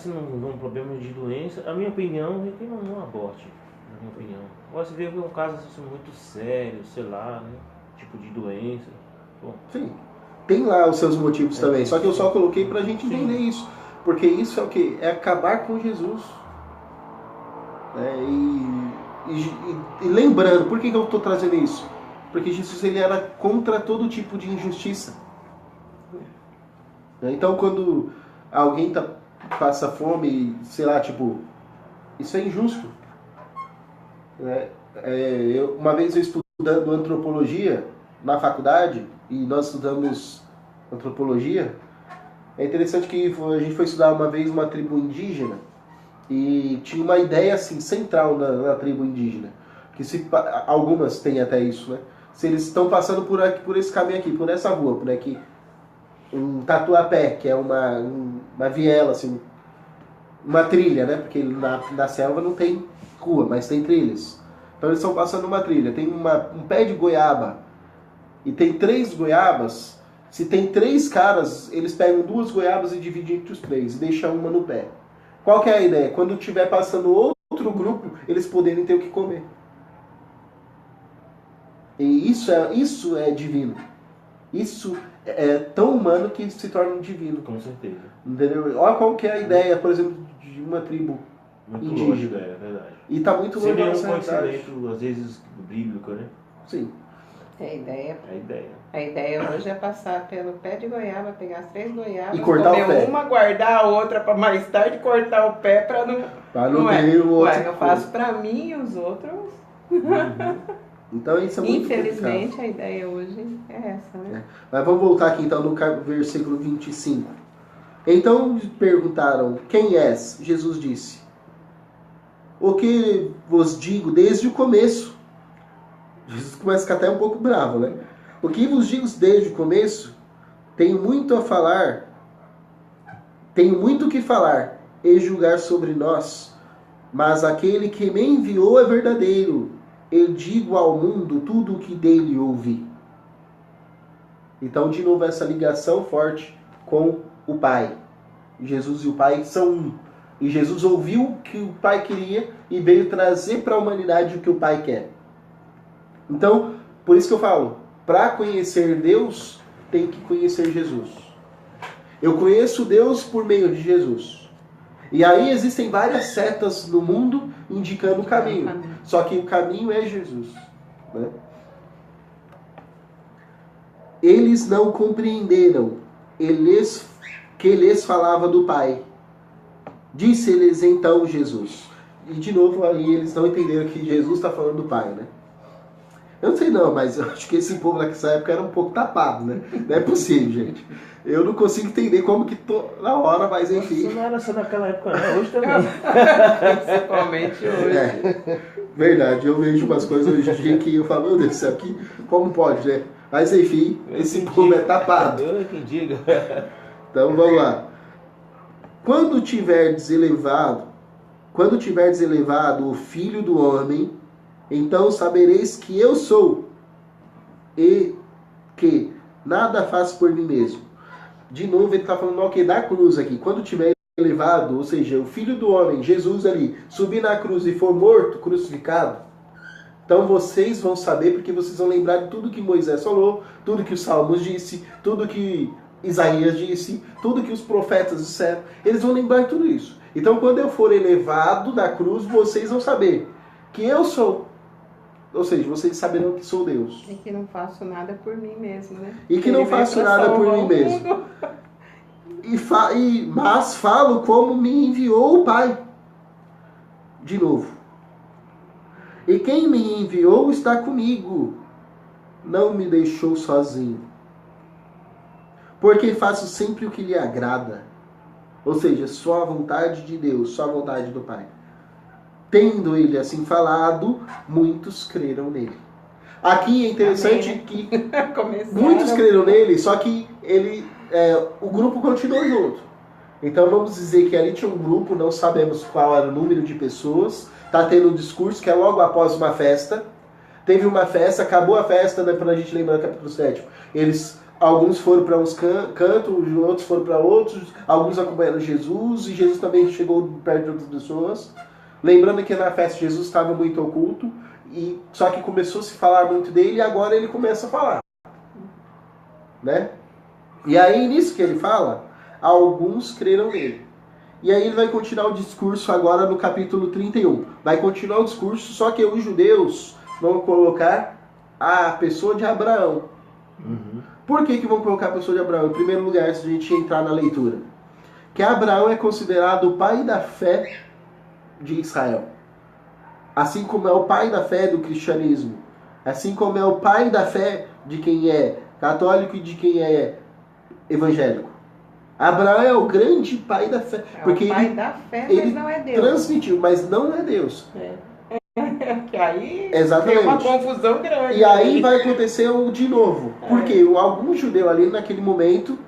não um problema de doença, a minha opinião é que não aborte, na minha opinião. Agora se vê um caso assim, muito sério, sei lá, né? Tipo de doença. Bom, Sim, tem lá os seus motivos também, só que eu só coloquei pra gente entender isso. Porque isso é o quê? É acabar com Jesus. E lembrando, por que eu estou trazendo isso? Porque Jesus ele era contra todo tipo de injustiça. Então quando alguém passa fome, sei lá, tipo, isso é injusto. Uma vez eu estudando antropologia na faculdade, e nós estudamos antropologia, é interessante que a gente foi estudar uma vez uma tribo indígena, e tinha uma ideia assim, central na tribo indígena, que algumas têm até isso, né? Se eles estão passando por esse caminho aqui, por essa rua, por aqui, um tatuapé, que é uma viela, assim, uma trilha, né? Porque na selva não tem rua, mas tem trilhas. Então eles estão passando uma trilha, tem um pé de goiaba, e tem 3 goiabas. Se tem 3 caras, eles pegam 2 goiabas e dividem entre os 3, e deixam uma no pé. Qual que é a ideia? Quando estiver passando outro grupo, eles poderem ter o que comer. E isso é divino. Isso é tão humano que se torna divino. com certeza. Entendeu? Olha qual que é a ideia, por exemplo, de uma tribo Muito indígena. lógico, é verdade. E está muito longe Seria da um nossa realidade. conhecimento, às vezes, bíblico, né? Sim. A ideia, É a ideia. a ideia hoje é passar pelo pé de goiaba, pegar as 3 goiabas, E cortar comer o pé. uma, guardar a outra para mais tarde cortar o pé para não. Para não é. ter o outro. Ué, eu faço para mim e os outros. Então isso é muito Infelizmente complicado. a ideia hoje é essa, né? Mas vamos voltar aqui então no versículo 25. Então perguntaram, quem és? Jesus disse, o que vos digo desde o começo. Jesus começa a ficar até um pouco bravo, né? O que vos digo desde o começo, tenho muito o que falar e julgar sobre nós, mas aquele que me enviou é verdadeiro, eu digo ao mundo tudo o que dele ouvi. Então, de novo, essa ligação forte com o Pai. Jesus e o Pai são um. E Jesus ouviu o que o Pai queria e veio trazer para a humanidade o que o Pai quer. Então, por isso que eu falo, para conhecer Deus, tem que conhecer Jesus. Eu conheço Deus por meio de Jesus. E aí existem várias setas no mundo indicando o caminho. Só que o caminho é Jesus. Né? Eles não compreenderam que lhes falava do Pai. Disse-lhes então Jesus. E de novo aí eles não entenderam que Jesus está falando do Pai, né? Eu não sei não, mas eu acho que esse povo nessa época era um pouco tapado, né? Não é possível, gente. Eu não consigo entender como que na hora, mas enfim. Isso não era só naquela época, não. Hoje também. Principalmente hoje. Verdade, eu vejo umas coisas hoje em dia que eu falo, meu Deus do céu, aqui, como pode, né? Mas enfim, esse povo é tapado. Eu quem diga. Então vamos lá. Quando tiverdes elevado o Filho do Homem, então sabereis que eu sou, e que nada faço por mim mesmo. De novo ele está falando da cruz aqui. Quando tiver elevado, ou seja, o Filho do Homem, Jesus ali, subir na cruz e for morto, crucificado, então vocês vão saber, porque vocês vão lembrar de tudo que Moisés falou, tudo que os Salmos disse, tudo que Isaías disse, tudo que os profetas disseram. Eles vão lembrar de tudo isso. Então quando eu for elevado da cruz, vocês vão saber que eu sou. Ou seja, vocês saberão que sou Deus. E que não faço nada por mim mesmo, né? E que não faço nada por mim mesmo. Mas falo como me enviou o Pai. De novo. E quem me enviou está comigo. Não me deixou sozinho. Porque faço sempre o que lhe agrada. Ou seja, só a vontade de Deus, só a vontade do Pai. Tendo ele assim falado, muitos creram nele. Aqui é interessante Amém, né? que Começaram. muitos creram nele, só que o grupo continuou junto. Então vamos dizer que ali tinha um grupo, não sabemos qual era o número de pessoas, está tendo um discurso que é logo após uma festa. Teve uma festa, acabou a festa, né, para a gente lembrar do capítulo 7. Alguns foram para uns cantos, outros foram para outros, alguns acompanharam Jesus, e Jesus também chegou perto de outras pessoas. Lembrando que na festa Jesus estava muito oculto, só que começou a se falar muito dele, e agora ele começa a falar. Né? E aí, nisso que ele fala, alguns creram nele. E aí ele vai continuar o discurso agora no capítulo 31. Vai continuar o discurso, só que os judeus vão colocar a pessoa de Abraão. Uhum. Por que vão colocar a pessoa de Abraão? Em primeiro lugar, se a gente entrar na leitura. Que Abraão é considerado o pai da fé de Israel. Assim como é o pai da fé do cristianismo. Assim como é o pai da fé de quem é católico e de quem é evangélico. Abraão é o grande pai da fé. É Porque o pai da fé, mas não é Deus. transmitiu, mas não é Deus. Que aí Exatamente. tem uma confusão grande. E aí vai acontecer de novo. Porque algum judeu ali naquele momento,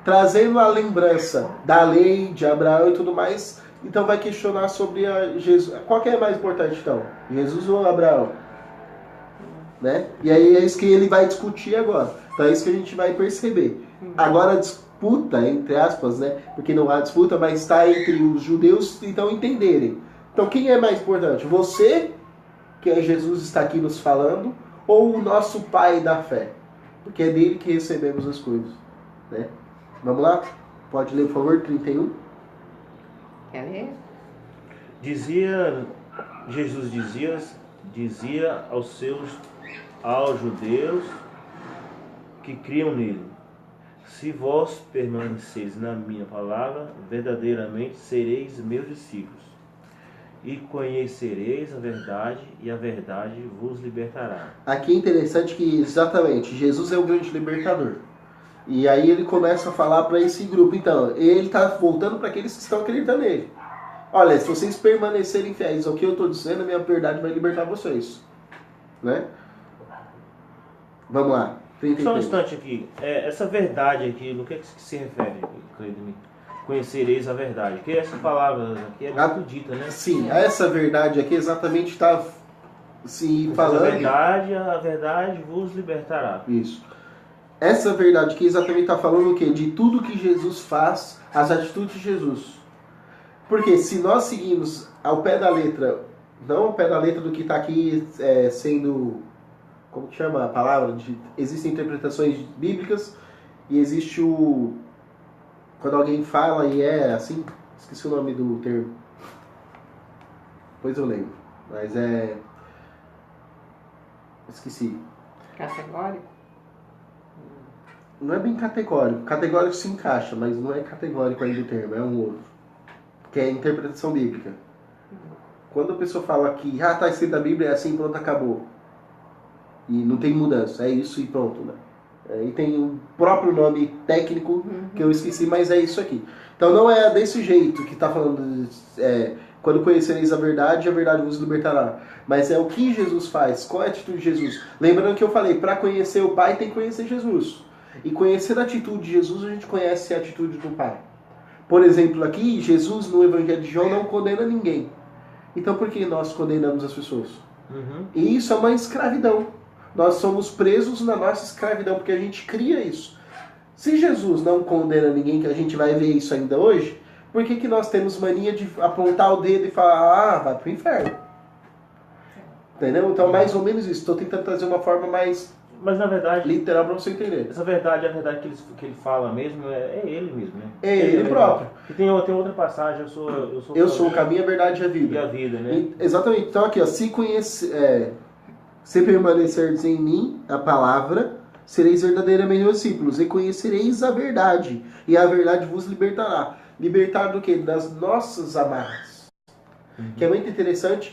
trazendo a lembrança da lei de Abraão e tudo mais, então vai questionar sobre Jesus. Qual que é mais importante então? Jesus ou Abraão? Né? E aí é isso que ele vai discutir agora. Então é isso que a gente vai perceber. Agora a disputa, entre aspas, né? Porque não há disputa, mas está entre os judeus então entenderem. Então quem é mais importante? Você, que é Jesus, está aqui nos falando, ou o nosso pai da fé? Porque é dele que recebemos as coisas. Né? Vamos lá? Pode ler, por favor, 31. Quer ler? Jesus dizia aos judeus que criam nele: se vós permaneceis na minha palavra, verdadeiramente sereis meus discípulos, e conhecereis a verdade, e a verdade vos libertará. Aqui é interessante que, exatamente, Jesus é o grande libertador. E aí ele começa a falar para esse grupo. Então, ele está voltando para aqueles que estão acreditando nele. Olha, se vocês permanecerem fiéis ao que eu estou dizendo, a minha verdade vai libertar vocês. Né? Vamos lá. 33. Só um instante aqui. Essa verdade aqui, no que é que se refere, Cleide? Conhecereis a verdade. Porque essa palavra aqui é muito dita, né? Sim, essa verdade aqui exatamente está se falando. A verdade vos libertará. Isso. Essa verdade aqui exatamente está falando o quê? De tudo que Jesus faz, as atitudes de Jesus. Porque se nós seguimos ao pé da letra, não ao pé da letra do que está aqui sendo, como que chama a palavra? Existem interpretações bíblicas e existe quando alguém fala e é assim, esqueci o nome do termo. Depois eu lembro. Mas esqueci. Categórico? Não é bem categórico. Categórico se encaixa, mas não é categórico ainda o termo, é um outro. Que é a interpretação bíblica. Quando a pessoa fala que tá escrito na Bíblia, é assim, pronto, acabou. E não tem mudança, é isso e pronto, né? E tem o próprio nome técnico que eu esqueci, mas é isso aqui. Então não é desse jeito que está falando, quando conhecereis a verdade vos libertará. Mas é o que Jesus faz, qual é a atitude de Jesus. Lembrando que eu falei, para conhecer o Pai tem que conhecer Jesus. E conhecer a atitude de Jesus, a gente conhece a atitude do Pai. Por exemplo, aqui, Jesus no Evangelho de João não condena ninguém. Então por que nós condenamos as pessoas? E isso é uma escravidão. Nós somos presos na nossa escravidão, porque a gente cria isso. Se Jesus não condena ninguém, que a gente vai ver isso ainda hoje, por que nós temos mania de apontar o dedo e falar, vai pro inferno? Entendeu? Então, mais ou menos isso. Estou tentando trazer uma forma mais Mas na verdade, literal para você entender. essa verdade, a verdade que ele fala mesmo, é ele mesmo, né? É ele próprio. E tem outra passagem, Eu sou o caminho, a verdade e a vida. E a vida, né? Exatamente. Então aqui, ó, se permanecerdes em mim, a palavra, sereis verdadeiramente meus discípulos, e conhecereis a verdade, e a verdade vos libertará. Libertar do quê? Das nossas amarras. Que é muito interessante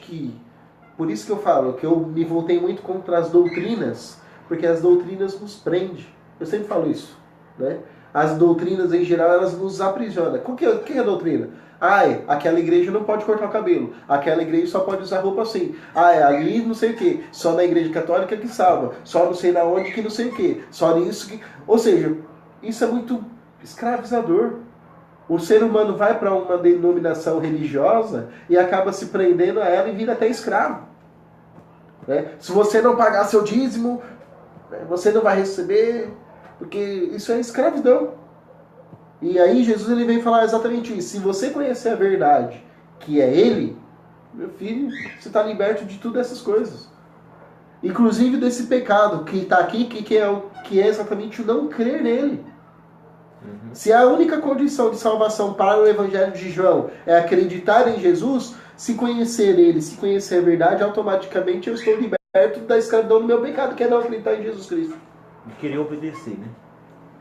por isso que eu falo, que eu me voltei muito contra as doutrinas, porque as doutrinas nos prendem. Eu sempre falo isso, né? As doutrinas, em geral, elas nos aprisionam. O que é a doutrina? Aquela igreja não pode cortar o cabelo. Aquela igreja só pode usar roupa assim. Ali não sei o que. Só na igreja católica que salva. Só não sei na onde que não sei o que. Só nisso que... Ou seja, isso é muito escravizador. O ser humano vai para uma denominação religiosa e acaba se prendendo a ela e vira até escravo. Né? Se você não pagar seu dízimo, você não vai receber, porque isso é escravidão. E aí Jesus ele vem falar exatamente isso. Se você conhecer a verdade, que é Ele, meu filho, você está liberto de todas essas coisas. Inclusive desse pecado que está aqui, que é exatamente o não crer nele. Se a única condição de salvação para o Evangelho de João é acreditar em Jesus, se conhecer Ele, se conhecer a verdade, automaticamente eu estou liberto da escravidão do meu pecado, que é não acreditar em Jesus Cristo. E querer obedecer, né?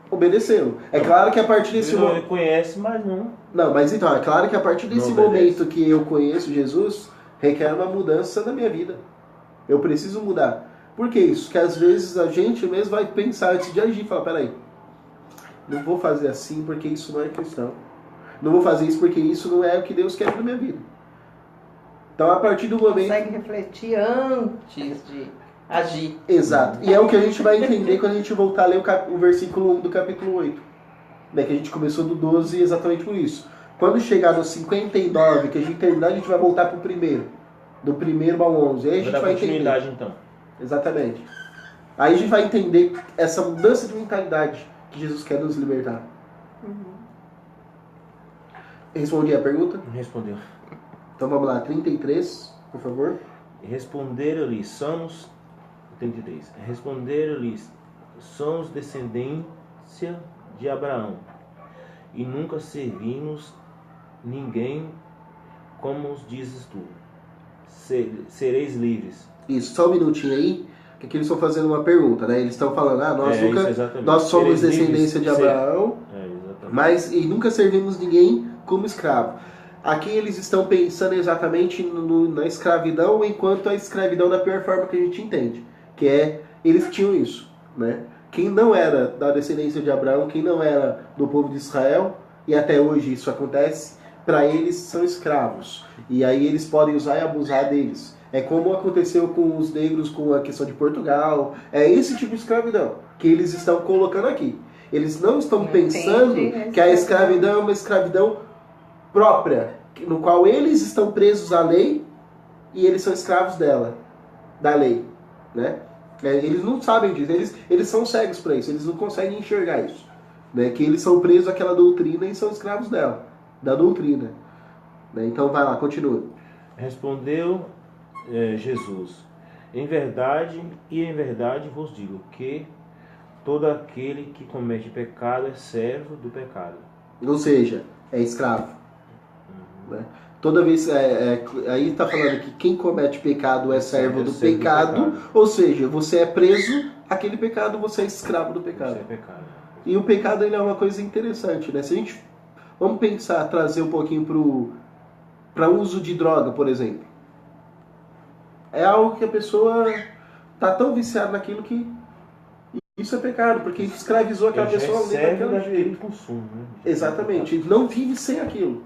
Obedecê-lo. É claro que a partir desse momento... Ele conhece, mas não... Não, mas então, é claro que a partir desse momento que eu conheço Jesus, requer uma mudança na minha vida. Eu preciso mudar. Por que isso? Porque às vezes a gente mesmo vai pensar antes de agir e falar, peraí, não vou fazer assim porque isso não é cristão. Não vou fazer isso porque isso não é o que Deus quer na minha vida. Então, a partir do momento... Consegue refletir antes de agir. Exato. E é o que a gente vai entender quando a gente voltar a ler o versículo 1 do capítulo 8. Né? Que a gente começou do 12 exatamente por isso. Quando chegar no 59, que a gente terminar, a gente vai voltar para o primeiro. Do primeiro ao 11. Aí a gente vai entender. Então. Exatamente. Aí a gente vai entender essa mudança de mentalidade que Jesus quer nos libertar. Respondi a pergunta? Respondeu. Então vamos lá, 33, por favor. Responderam-lhe, somos... 33. Responderam-lhe, somos descendência de Abraão, e nunca servimos ninguém, como os dizes tu. Sereis livres. Isso, só um minutinho aí, que aqui eles estão fazendo uma pergunta, né? Eles estão falando, nós somos descendência de Abraão, mas e nunca servimos ninguém como escravo. Aqui eles estão pensando exatamente na escravidão, enquanto a escravidão da pior forma que a gente entende, que é, eles tinham isso, né? Quem não era da descendência de Abraão, quem não era do povo de Israel, e até hoje isso acontece, para eles são escravos. E aí eles podem usar e abusar deles. É como aconteceu com os negros com a questão de Portugal. É esse tipo de escravidão que eles estão colocando aqui. Eles não estão pensando que a escravidão é uma escravidão própria, no qual eles estão presos à lei e eles são escravos dela, da lei, né? Eles não sabem disso, eles são cegos para isso, eles não conseguem enxergar isso, né? Que eles são presos àquela doutrina e são escravos dela, da doutrina, né? Então vai lá, continua. Respondeu Jesus, em verdade vos digo que todo aquele que comete pecado é servo do pecado. Ou seja, é escravo. Né? Toda vez, aí está falando que quem comete pecado é servo do pecado, ou seja, você é preso àquele pecado, você é escravo do pecado. Você é pecado. E o pecado ele é uma coisa interessante, né? Se a gente, vamos pensar, trazer um pouquinho para o uso de droga, por exemplo. É algo que a pessoa está tão viciada naquilo que isso é pecado, porque escravizou aquela pessoa daquele jeito. Consumo, né? Exatamente, ele não vive sem aquilo.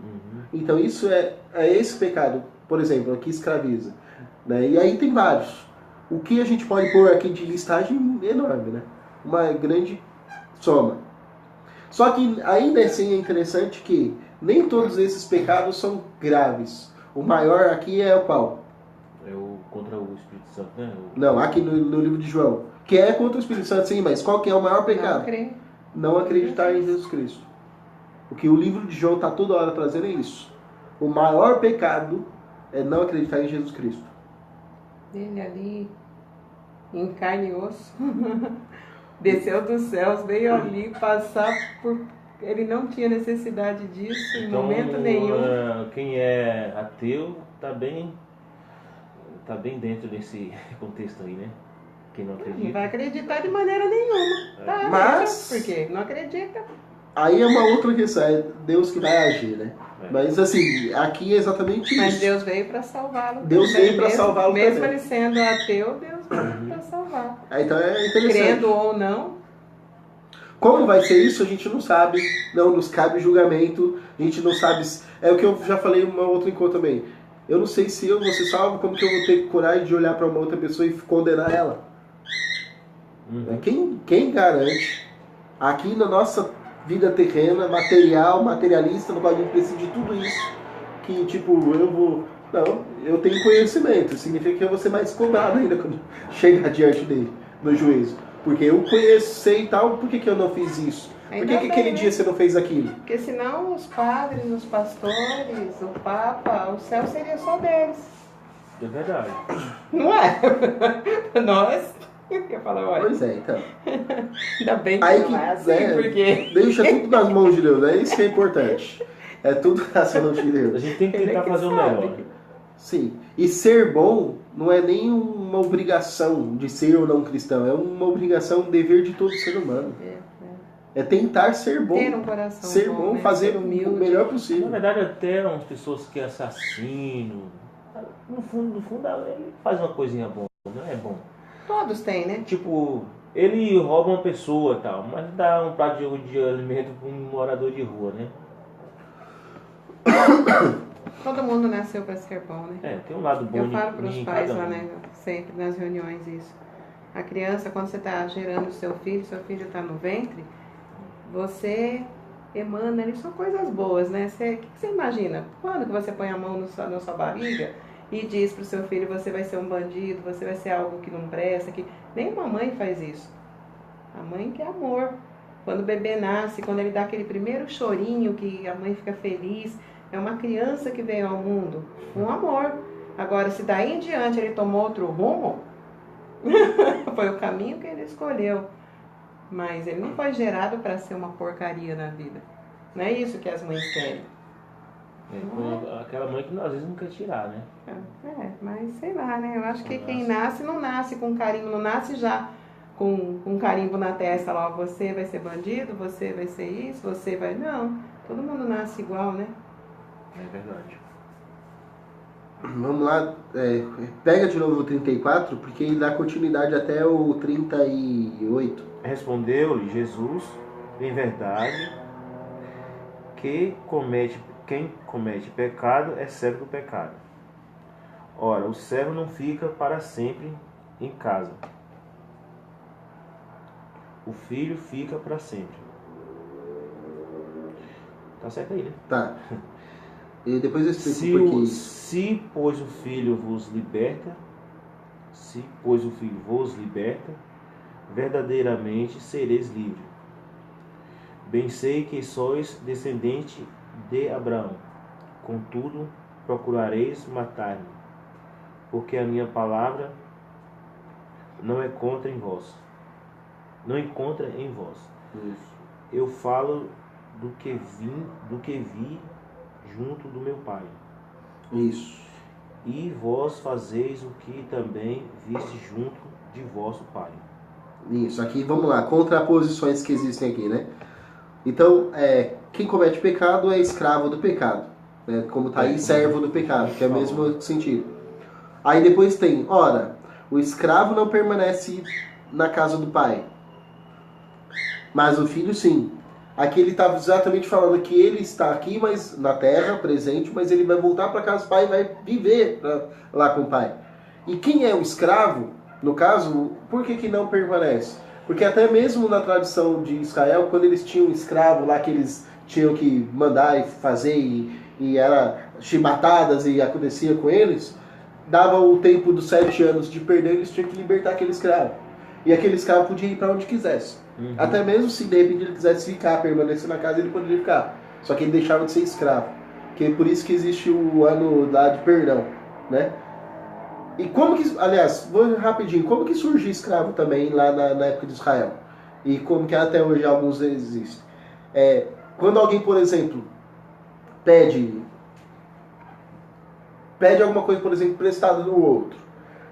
Então isso é esse pecado, por exemplo, que escraviza. Né? E aí tem vários. O que a gente pode pôr aqui de listagem enorme, né? Uma grande soma. Só que ainda assim é interessante que nem todos esses pecados são graves. O maior aqui é o qual? É o contra o Espírito Santo, né? Não, aqui no livro de João. Que é contra o Espírito Santo, sim, mas qual que é o maior pecado? Não acreditar em Jesus Cristo. O que o livro de João está toda hora trazendo é isso. O maior pecado é não acreditar em Jesus Cristo. Ele ali, em carne e osso, desceu dos céus, veio ali passar por... Ele não tinha necessidade disso em momento nenhum. Quem é ateu está bem dentro desse contexto aí, né? Quem não acredita. Não vai acreditar de maneira nenhuma. Tá, mas... Por quê? Não acredita. Aí é uma outra questão, é Deus que vai agir, né? Mas assim, aqui é exatamente isso. Mas Deus veio para salvá-lo. Deus veio para salvá-lo também. Mesmo ele sendo ateu, Deus veio para salvar. Então é interessante. Crendo ou não. Como vai ser isso, a gente não sabe, não nos cabe julgamento, a gente não sabe... É o que eu já falei em uma outra encontro também. Eu não sei se eu vou ser salvo, como que eu vou ter coragem de olhar para uma outra pessoa e condenar ela? Quem garante, aqui na nossa vida terrena, materialista, no qual a gente precisa de tudo isso, que tipo, eu vou... Não, eu tenho conhecimento, significa que eu vou ser mais cobrado ainda quando chegar diante dele, no juízo. Porque eu conheço, sei e tal, por que eu não fiz isso? Por que aquele dia você não fez aquilo? Porque senão os padres, os pastores, o Papa, o céu seria só deles. É verdade. Não é? Nós, eu falo, olha. Pois é, então. Ainda bem que Aí não é assim, porque... Deixa tudo nas mãos de Deus, é isso que é importante. É tudo nas mãos de A Deus. gente tem que tentar fazer o sabe. melhor. Sim. E ser bom não é nem uma obrigação de ser ou não cristão. É uma obrigação, um dever de todo ser humano. É tentar ser bom. Ter um coração ser bom, né? fazer Ser humilde. o melhor Na possível. verdade, até umas pessoas que assassinam, no fundo, ele faz uma coisinha boa, não é bom. Todos têm, né? Tipo, ele rouba uma pessoa e tal, mas dá um prato de alimento para um morador de rua, né? Todo mundo nasceu para ser bom, né? É, tem um lado bom Eu falo para os em pais cada lá, um. né? Sempre nas reuniões isso. A criança, quando você está gerando seu filho está no ventre, você emana ali só coisas boas, né? O que você imagina? Quando que você põe a mão na sua barriga e diz para o seu filho, você vai ser um bandido, você vai ser algo que não presta, que nenhuma mãe faz isso. A mãe quer amor. Quando o bebê nasce, quando ele dá aquele primeiro chorinho que a mãe fica feliz, é uma criança que veio ao mundo com amor. Agora, se daí em diante ele tomou outro rumo, foi o caminho que ele escolheu. Mas ele não foi gerado para ser uma porcaria na vida. Não é isso que as mães querem. Aquela mãe que às vezes não quer tirar, né? Mas sei lá, né? Eu acho que quem nasce, não nasce com carimbo, não nasce já com carimbo na testa lá, você vai ser bandido, você vai ser isso, você vai... Não, todo mundo nasce igual, né? É verdade. Vamos lá, pega de novo o 34, porque ele dá continuidade até o 38. Respondeu-lhe Jesus, em verdade, quem comete pecado é servo do pecado. Ora, o servo não fica para sempre em casa. O filho fica para sempre. Tá certo aí, né? Tá. E depois eu explico por que isso. Se, pois, o filho vos liberta, verdadeiramente sereis livres. Bem sei que sois descendente de Abraão, contudo procurareis matar-me, porque a minha palavra não encontra em vós. Isso. Eu falo do que vi junto do meu Pai. Isso. E vós fazeis o que também viste junto de vosso Pai. Isso. Aqui, vamos lá, contraposições que existem aqui, né? Então, quem comete pecado é escravo do pecado, né? Como tá aí, servo do pecado, que é o mesmo sentido. Aí depois tem, ora, o escravo não permanece na casa do pai, mas o filho sim. Aqui ele está exatamente falando que ele está aqui, mas na terra, presente, mas ele vai voltar para casa do pai e vai viver lá com o pai. E quem é o escravo, no caso, por que não permanece? Porque até mesmo na tradição de Israel, quando eles tinham um escravo lá que eles tinham que mandar e fazer e era chibatadas e acontecia com eles, dava o tempo dos 7 anos de perder, eles tinham que libertar aquele escravo. E aquele escravo podia ir para onde quisesse. Uhum. Até mesmo se de repente ele quisesse ficar, permanecer na casa, ele poderia ficar. Só que ele deixava de ser escravo. Que é por isso que existe o ano lá de perdão, né? E como que, aliás, vou rapidinho, como que surgiu escravo também lá na época de Israel? E como que até hoje alguns existem? Quando alguém, por exemplo, pede alguma coisa, por exemplo, emprestada do outro,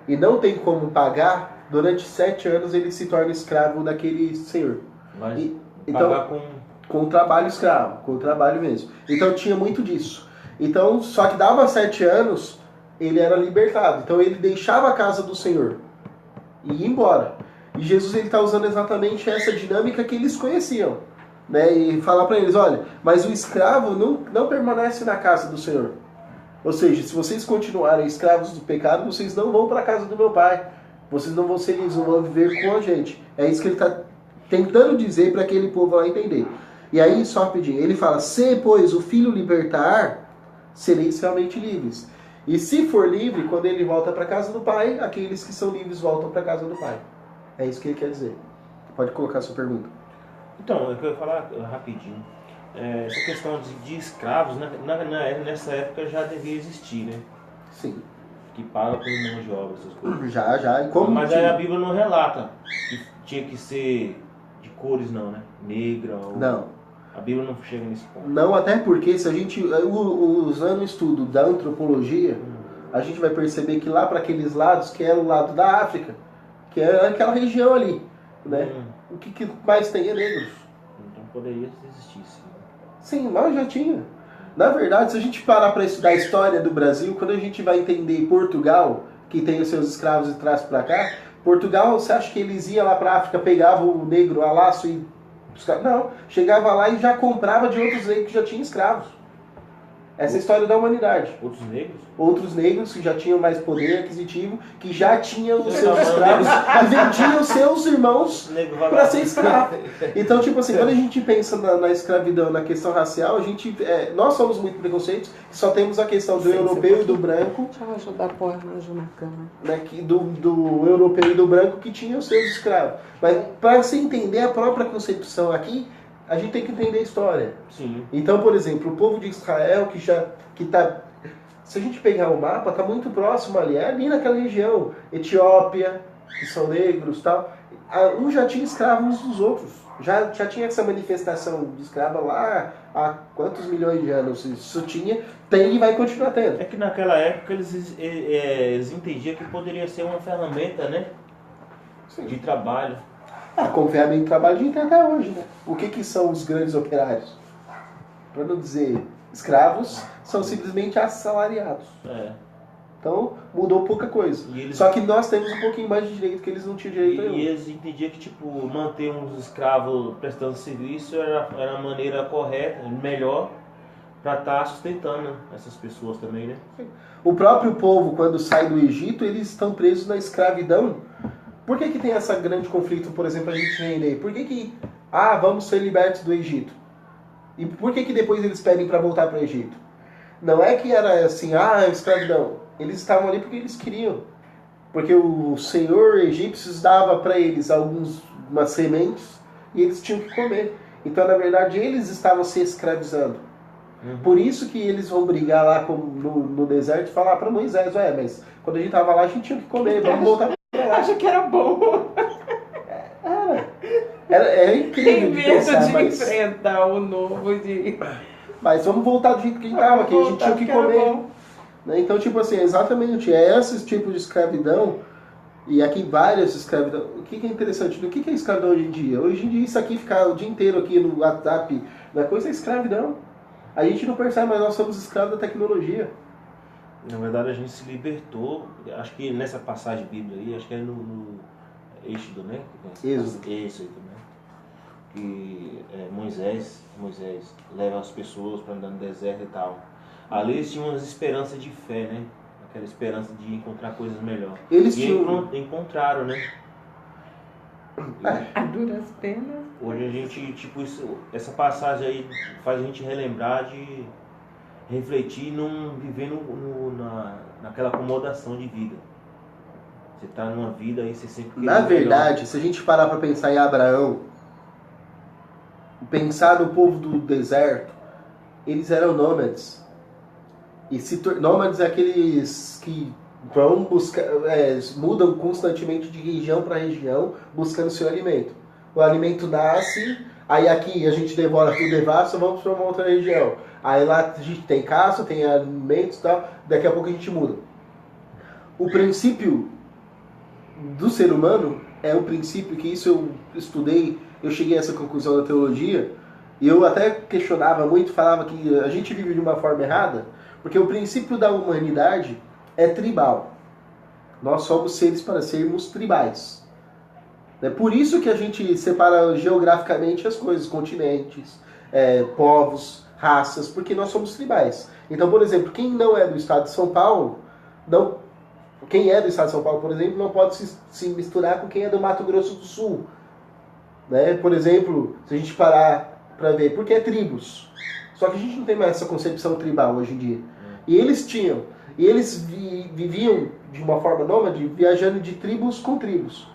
e não tem como pagar, durante 7 anos ele se torna escravo daquele senhor. Mas então, pagar com trabalho escravo, com trabalho mesmo. Então tinha muito disso. Então, só que dava 7 anos, ele era libertado. Então ele deixava a casa do senhor e ia embora. E Jesus está usando exatamente essa dinâmica que eles conheciam, né? E falar para eles, olha, mas o escravo não permanece na casa do Senhor. Ou seja, se vocês continuarem escravos do pecado, vocês não vão para a casa do meu pai. Vocês não vão ser livres, não vão viver com a gente. É isso que ele está tentando dizer para aquele povo lá entender. E aí, só rapidinho, ele fala, se, pois, o Filho libertar, sereis realmente livres. E se for livre, quando ele volta para a casa do pai, aqueles que são livres voltam para a casa do pai. É isso que ele quer dizer. Pode colocar a sua pergunta. Então, eu quero falar rapidinho. Essa questão de escravos, né, nessa época já devia existir, né? Sim. Que paga por mão de obra, essas coisas. Já. E como Mas aí a Bíblia não relata que tinha que ser de cores, não, né? Negra ou... Não. A Bíblia não chega nesse ponto. Não, até porque se a gente, usando o estudo da antropologia, a gente vai perceber que lá para aqueles lados, que era o lado da África, que é aquela região ali, né? O que mais tem é negros. Então poderia existir, sim. Sim, mas já tinha. Na verdade, se a gente parar para estudar a história do Brasil, quando a gente vai entender Portugal, que tem os seus escravos e traz para cá, Portugal, você acha que eles iam lá para a África, pegavam o negro a laço e... Não, chegava lá e já comprava de outros negros que já tinham escravos. Essa é a história da humanidade. Outros negros? Outros negros que já tinham mais poder aquisitivo, que já tinham os seus escravos e vendiam os seus irmãos para ser escravo. Então, tipo assim, quando a gente pensa na escravidão, na questão racial, nós somos muito preconceitos, só temos a questão do europeu e do branco. Deixa eu ajudar a pôr Anjo na cama. Né, do europeu e do branco que tinham os seus escravos. Mas para se entender a própria concepção aqui, a gente tem que entender a história. Sim. Então, por exemplo, o povo de Israel que tá, se a gente pegar o mapa, está muito próximo ali, é ali naquela região, Etiópia, que são negros, tal. Um já tinha escravos uns dos outros. Já tinha essa manifestação de escrava lá há quantos milhões de anos isso tinha, tem e vai continuar tendo. É que naquela época eles entendiam que poderia ser uma ferramenta, né? Sim. De trabalho. Como ferramenta de trabalho a gente tem até hoje, né? O que são os grandes operários? Para não dizer escravos, são simplesmente assalariados. Então, mudou pouca coisa. Só que nós temos um pouquinho mais de direito que eles não tinham direito nenhum. E eles entendiam que, tipo, manter uns escravos prestando serviço era a maneira correta, melhor, para estar sustentando essas pessoas também, né? O próprio povo, quando sai do Egito, eles estão presos na escravidão. Por que tem esse grande conflito, por exemplo, a gente entender? Por que vamos ser libertos do Egito? E por que depois eles pedem para voltar para o Egito? Não é que era assim, escravidão. Eles estavam ali porque eles queriam. Porque o senhor egípcio dava para eles umas sementes e eles tinham que comer. Então, na verdade, eles estavam se escravizando. Por isso que eles vão brigar lá no deserto e falar para Moisés, mas quando a gente estava lá, a gente tinha que comer, vamos voltar. Acha que era bom. É incrível. Tem medo de enfrentar o novo. Mas vamos voltar do jeito que a gente estava, que a gente tinha que comer. Então, tipo assim, exatamente, é esse tipo de escravidão, e aqui várias escravidão. O que é interessante, do que é escravidão hoje em dia? Hoje em dia, isso aqui, ficar o dia inteiro aqui no WhatsApp, na coisa é escravidão. A gente não percebe, mas nós somos escravos da tecnologia. Na verdade, a gente se libertou, acho que nessa passagem bíblica aí, acho que é no Êxodo, né? Êxodo. Êxodo, né? Que Moisés leva as pessoas para andar no deserto e tal. Ali eles tinham umas esperanças de fé, né? Aquela esperança de encontrar coisas melhores. Encontraram, né? A duras penas. Hoje a gente, tipo, essa passagem aí faz a gente relembrar de refletir e não viver naquela acomodação de vida. Você está numa vida aí, você sempre... Na verdade, se a gente parar para pensar em Abraão, pensar no povo do deserto, eles eram nômades. E nômades é aqueles que vão buscar, mudam constantemente de região para região, buscando seu alimento. O alimento nasce, aí aqui a gente devora tudo devasso, vamos para uma outra região. Aí lá a gente tem caça, tem alimentos e tal, daqui a pouco a gente muda. O princípio do ser humano é o princípio que isso eu estudei, eu cheguei a essa conclusão da teologia, e eu até questionava muito, falava que a gente vive de uma forma errada, porque o princípio da humanidade é tribal. Nós somos seres para sermos tribais. É por isso que a gente separa geograficamente as coisas, continentes, povos, raças, porque nós somos tribais. Então, por exemplo, quem não é do estado de São Paulo, quem é do estado de São Paulo, por exemplo, não pode se misturar com quem é do Mato Grosso do Sul. Né? Por exemplo, se a gente parar para ver, porque é tribos. Só que a gente não tem mais essa concepção tribal hoje em dia. E eles tinham. E eles viviam de uma forma nômade, viajando de tribos com tribos.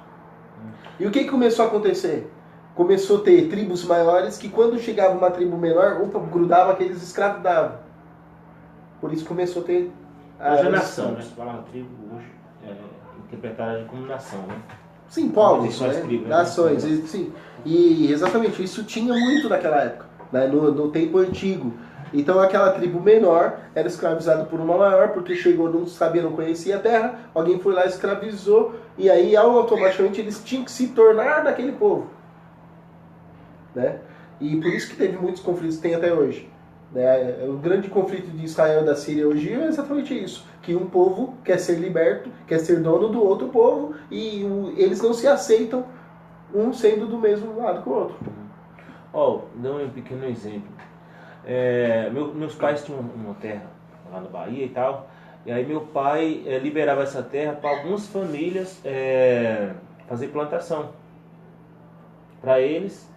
E o que começou a acontecer? Começou a ter tribos maiores que quando chegava uma tribo menor, grudava aqueles escravizavam. Por isso começou a ter... Hoje é nação, né? Se falar tribo, hoje é interpretada como nação, né? Sim, povos, Só as né? tribos, Nações, sim. E exatamente, isso tinha muito naquela época, né? No tempo antigo. Então aquela tribo menor era escravizada por uma maior, porque chegou, não sabia, não conhecia a terra, alguém foi lá, escravizou, e aí automaticamente eles tinham que se tornar daquele povo. Né? E por isso que teve muitos conflitos, tem até hoje. Né? O grande conflito de Israel e da Síria hoje é exatamente isso, que um povo quer ser liberto, quer ser dono do outro povo, e eles não se aceitam, um sendo do mesmo lado que o outro. Dá um pequeno exemplo. Meus pais tinham uma terra lá na Bahia e tal, e aí meu pai liberava essa terra para algumas famílias fazer plantação para eles.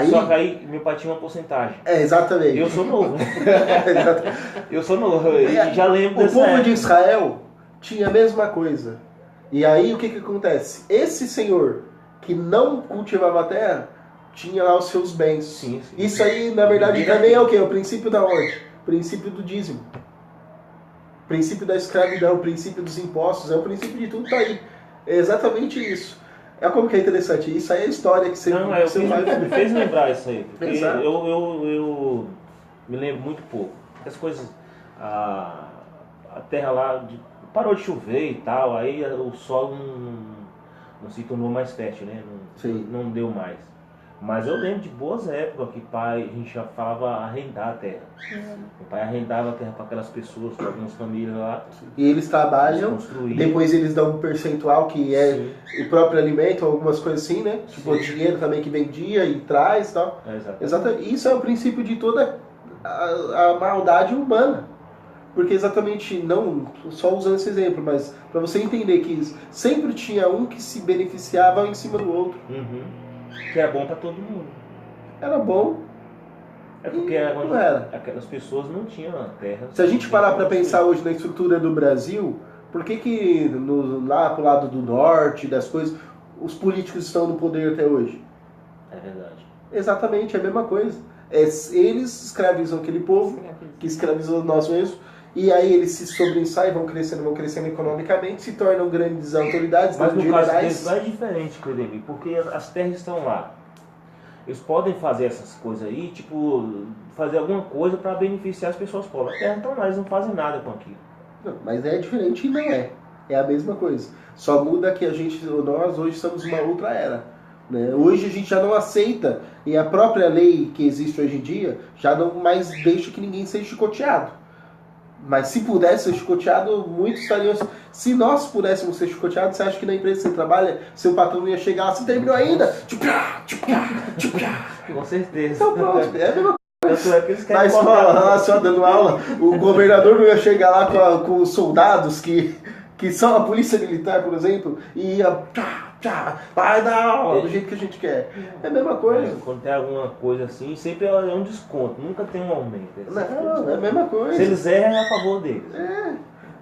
Só que aí meu pai tinha uma porcentagem. Exatamente. Eu sou novo. Eu sou novo, e já lembro dessa época. O povo época de Israel tinha a mesma coisa. E aí o que acontece? Esse senhor que não cultivava a terra tinha lá os seus bens. Sim. Isso aí, na verdade, também é o quê? O princípio da onde? O princípio do dízimo. O princípio da escravidão, o princípio dos impostos, o princípio de tudo tá aí. É exatamente isso. Como que é interessante. Isso aí é a história que você... me fez lembrar isso aí. Porque eu me lembro muito pouco. As coisas... A terra lá parou de chover e tal, aí o solo não se tornou mais fértil, né? Não deu mais. Mas eu lembro de boas épocas que a gente já falava arrendar a terra. O pai arrendava a terra para aquelas pessoas, para algumas famílias lá. E eles trabalham, depois eles dão um percentual que é o próprio alimento, algumas coisas assim, né? Tipo o dinheiro também que vendia e traz e tal. Exatamente. Isso é o princípio de toda a maldade humana. Porque exatamente, não só usando esse exemplo, mas para você entender que sempre tinha um que se beneficiava em cima do outro. Que é bom para todo mundo. Era bom. É porque aquelas pessoas não tinham terra. Se a gente parar para pensar hoje na estrutura do Brasil, por que lá pro lado do norte das coisas, os políticos estão no poder até hoje? É verdade. Exatamente, é a mesma coisa. Eles escravizam aquele povo, que escravizou nós mesmos, e aí eles se sobressaem, vão crescendo economicamente, se tornam grandes autoridades. Mas no caso deles lá é diferente, Cledemir, porque as terras estão lá. Eles podem fazer essas coisas aí, tipo, fazer alguma coisa para beneficiar as pessoas pobres. As terras estão lá, eles não fazem nada com aquilo. Não, mas é diferente e não é. É a mesma coisa. Só muda que nós hoje estamos numa outra era. Né? Hoje a gente já não aceita, e a própria lei que existe hoje em dia já não mais deixa que ninguém seja chicoteado. Mas se pudesse ser chicoteado, muitos estariam... Se nós pudéssemos ser chicoteados, você acha que na empresa que você trabalha, seu patrão ia chegar lá, você terminou ainda? Com certeza. Então pronto, é a mesma coisa. Na escola, lá só dando aula, o governador não ia chegar lá com os soldados que são a polícia militar, por exemplo, e ia... vai dar aula do jeito que a gente quer. É a mesma coisa. Quando tem alguma coisa assim, sempre é um desconto, nunca tem um aumento. Não, é a mesma coisa. Se eles erram, é a favor deles.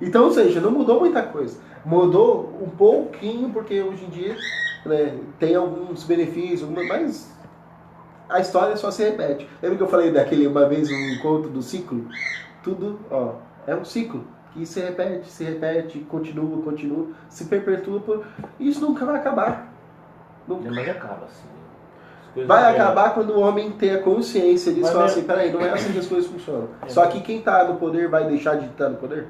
Então, ou seja, não mudou muita coisa. Mudou um pouquinho, porque hoje em dia, né, tem alguns benefícios, mas a história só se repete. Lembra que eu falei uma vez um conto do ciclo? Tudo, é um ciclo. Que se repete, continua, se perpetua. Isso nunca vai acabar. Mas acaba assim. Vai acabar quando o homem tem a consciência disso e falar assim, peraí, não é assim que as coisas funcionam. Só que quem está no poder vai deixar de estar no poder?